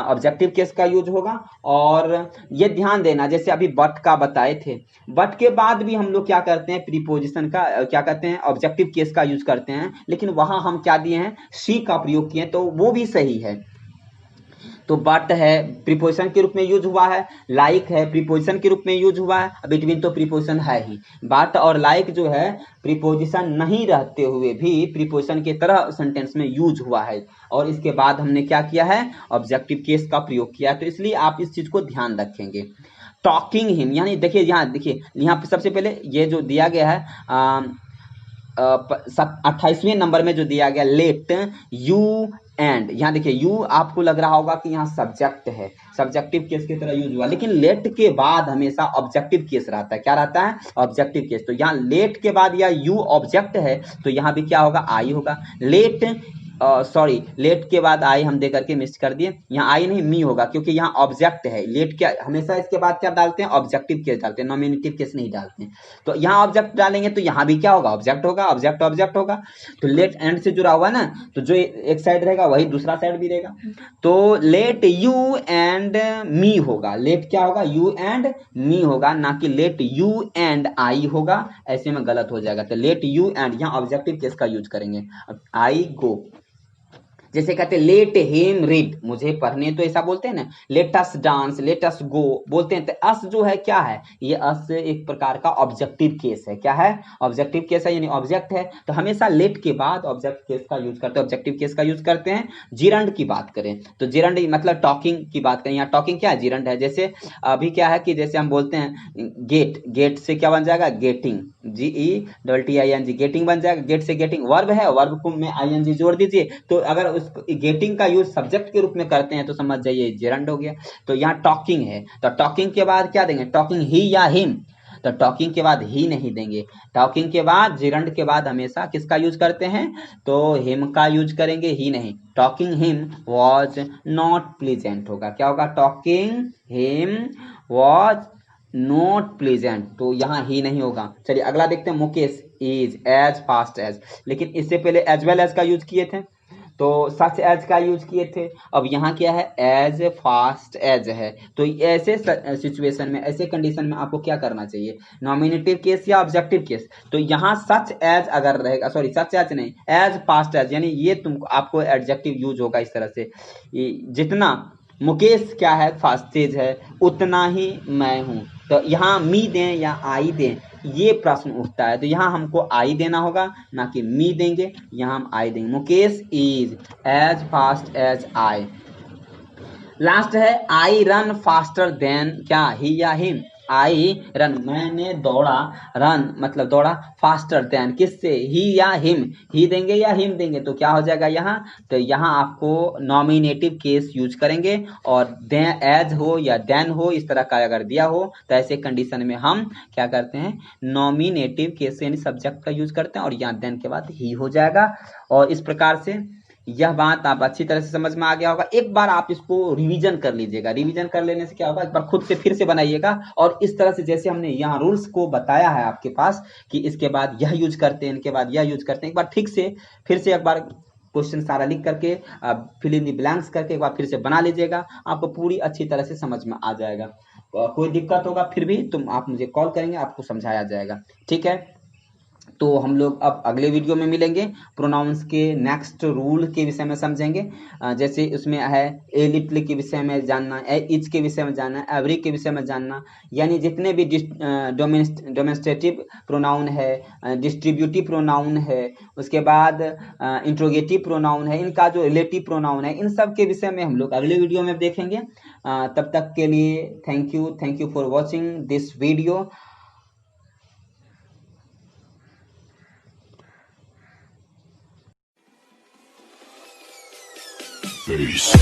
ऑब्जेक्टिव केस का यूज होगा। और ये ध्यान देना, जैसे अभी बट का बताए थे, बट के बाद भी हम लोग क्या करते हैं, प्रीपोजिशन का क्या कहते हैं, ऑब्जेक्टिव केस का यूज करते हैं, लेकिन वहां हम क्या दिए हैं, शी का प्रयोग किए, तो वो भी सही है। तो बट है प्रीपोजिशन के रूप में यूज हुआ है, लाइक है प्रीपोजिशन के रूप में यूज हुआ है, बिटवीन तो प्रीपोजिशन है ही। बट और लाइक जो है प्रीपोजिशन नहीं रहते हुए भी प्रीपोजिशन के तरह सेंटेंस में यूज हुआ है, और इसके बाद हमने क्या किया है, ऑब्जेक्टिव केस का प्रयोग किया है। तो इसलिए आप इस चीज को ध्यान रखेंगे। टॉकिंग हिम, यानी देखिए यहाँ, देखिए यहाँ सबसे पहले ये जो दिया गया है 28वें नंबर में जो दिया गया, लेट यू एंड, यहाँ देखिए यू आपको लग रहा होगा कि यहाँ सब्जेक्ट है, सब्जेक्टिव केस की तरह यूज हुआ, लेकिन लेट के बाद हमेशा ऑब्जेक्टिव केस रहता है। क्या रहता है? Objective case. तो यहाँ लेट के बाद या यू ऑब्जेक्ट है तो यहाँ भी क्या होगा? आई होगा। लेट सॉरी, लेट के बाद आई हम दे करके मिस कर दिए, यहाँ आई नहीं मी होगा, क्योंकि यहाँ ऑब्जेक्ट है। लेट क्या हमेशा इसके बाद क्या डालते हैं? ऑब्जेक्टिव केस डालते हैं, नॉमिनेटिव केस नहीं डालते हैं। तो यहाँ ऑब्जेक्ट डालेंगे तो यहाँ भी क्या होगा? ऑब्जेक्ट होगा, ऑब्जेक्ट ऑब्जेक्ट होगा। तो लेट एंड से जुड़ा हुआ ना, तो जो एक साइड रहेगा वही दूसरा साइड भी रहेगा। तो लेट यू एंड मी होगा। लेट क्या होगा? यू एंड मी होगा, ना कि लेट यू एंड आई होगा, ऐसे में गलत हो जाएगा। तो लेट यू एंड, यहाँ ऑब्जेक्टिव केस का यूज करेंगे। आई गो, जैसे कहते हैं लेट हिम रीड, मुझे पढ़ने, तो ऐसा बोलते हैं ना। Let us dance, let us go बोलते हैं। तो अस जो है क्या है? ये अस एक प्रकार का ऑब्जेक्टिव केस है। क्या है? ऑब्जेक्टिव केस है, यानी ऑब्जेक्ट है। तो हमेशा लेट के बाद ऑब्जेक्ट केस का यूज करते हैं, ऑब्जेक्टिव केस का यूज करते हैं। जिरंड की बात करें तो जिरंड मतलब टॉकिंग की बात करें, यहाँ टॉकिंग क्या है? जिरंड है। जैसे अभी क्या है कि जैसे हम बोलते हैं गेट, गेट से क्या बन जाएगा? गेटिंग, GETTING, गेटिंग बन जाएगा। गेट से गेटिंग वर्ब है, वर्ब को में ING जोड़ दीजिए। तो अगर गेटिंग का यूज सब्जेक्ट के रूप में करते हैं तो समझ जाइए जेरंड हो गया। तो यहाँ टॉकिंग है, तो टॉकिंग के बाद क्या देंगे? टॉकिंग ही या हिम, तो टॉकिंग के बाद ही नहीं देंगे। टॉकिंग के बाद जेरंड के बाद हमेशा किसका यूज करते हैं? तो हिम का यूज करेंगे, ही नहीं। Talking him was not pleasant होगा। क्या होगा? Talking him was not pleasant, तो यहाँ ही नहीं होगा। चलिए अगला देखते हैं। Mukesh is as fast as, लेकिन इससे पहले एज वेल एज का यूज किए थे, तो सच एज का यूज किए थे। अब यहाँ क्या है? एज फास्ट एज है। तो ऐसे सिचुएशन में, ऐसे कंडीशन में आपको क्या करना चाहिए? नॉमिनेटिव केस या ऑब्जेक्टिव केस? तो यहाँ सच एज अगर रहेगा, सॉरी सच एज नहीं, एज फास्ट एज, यानी ये तुमको आपको एडजेक्टिव यूज होगा इस तरह से। जितना मुकेश क्या है? फास्ट तेज है, उतना ही मैं हूं। तो यहाँ मी दें या आई दें, ये प्रश्न उठता है। तो यहाँ हमको आई देना होगा, ना कि मी देंगे। यहाँ हम आई देंगे। Mukesh is as fast as I. Last है आई रन फास्टर देन, क्या? ही या हिम? आई रन, मैंने दौड़ा, रन मतलब दौड़ा, फास्टर देन, किससे? ही या हिम? ही देंगे या हिम देंगे? तो क्या हो जाएगा यहाँ? तो यहाँ आपको नॉमिनेटिव केस यूज करेंगे, और एज हो या देन हो, इस तरह का अगर दिया हो तो ऐसे कंडीशन में हम क्या करते हैं? नॉमिनेटिव केस यानी सब्जेक्ट का यूज करते हैं, और यहाँ देन के बाद ही हो जाएगा। और इस प्रकार से यह बात आप अच्छी तरह से समझ में आ गया होगा। एक बार आप इसको रिवीजन कर लीजिएगा। रिवीजन कर लेने से क्या होगा? एक बार खुद से फिर से बनाइएगा, और इस तरह से जैसे हमने यहाँ रूल्स को बताया है आपके पास कि इसके बाद यह यूज करते हैं, इनके बाद यह यूज करते हैं, एक बार ठीक से फिर से एक बार क्वेश्चन सारा लिख करके फिल इन द ब्लैंक्स करके एक बार फिर से बना लीजिएगा, आपको पूरी अच्छी तरह से समझ में आ जाएगा। कोई दिक्कत होगा फिर भी तुम आप मुझे कॉल करेंगे, आपको समझाया जाएगा। ठीक है, तो हम लोग अब अगले वीडियो में मिलेंगे। प्रोनाउंस के नेक्स्ट रूल के विषय में समझेंगे। जैसे उसमें है ए लिटिल के विषय में जानना, ए इच के विषय में जानना, एवरी के विषय में जानना, यानी जितने भी डोमेस्टेटिव प्रोनाउन है, डिस्ट्रीब्यूटिव प्रोनाउन है, उसके बाद इंट्रोगेटिव प्रोनाउन है, इनका जो रिलेटिव प्रोनाउन है, इन सब के विषय में हम लोग अगले वीडियो में देखेंगे। तब तक के लिए thank you for watching this video. Peace.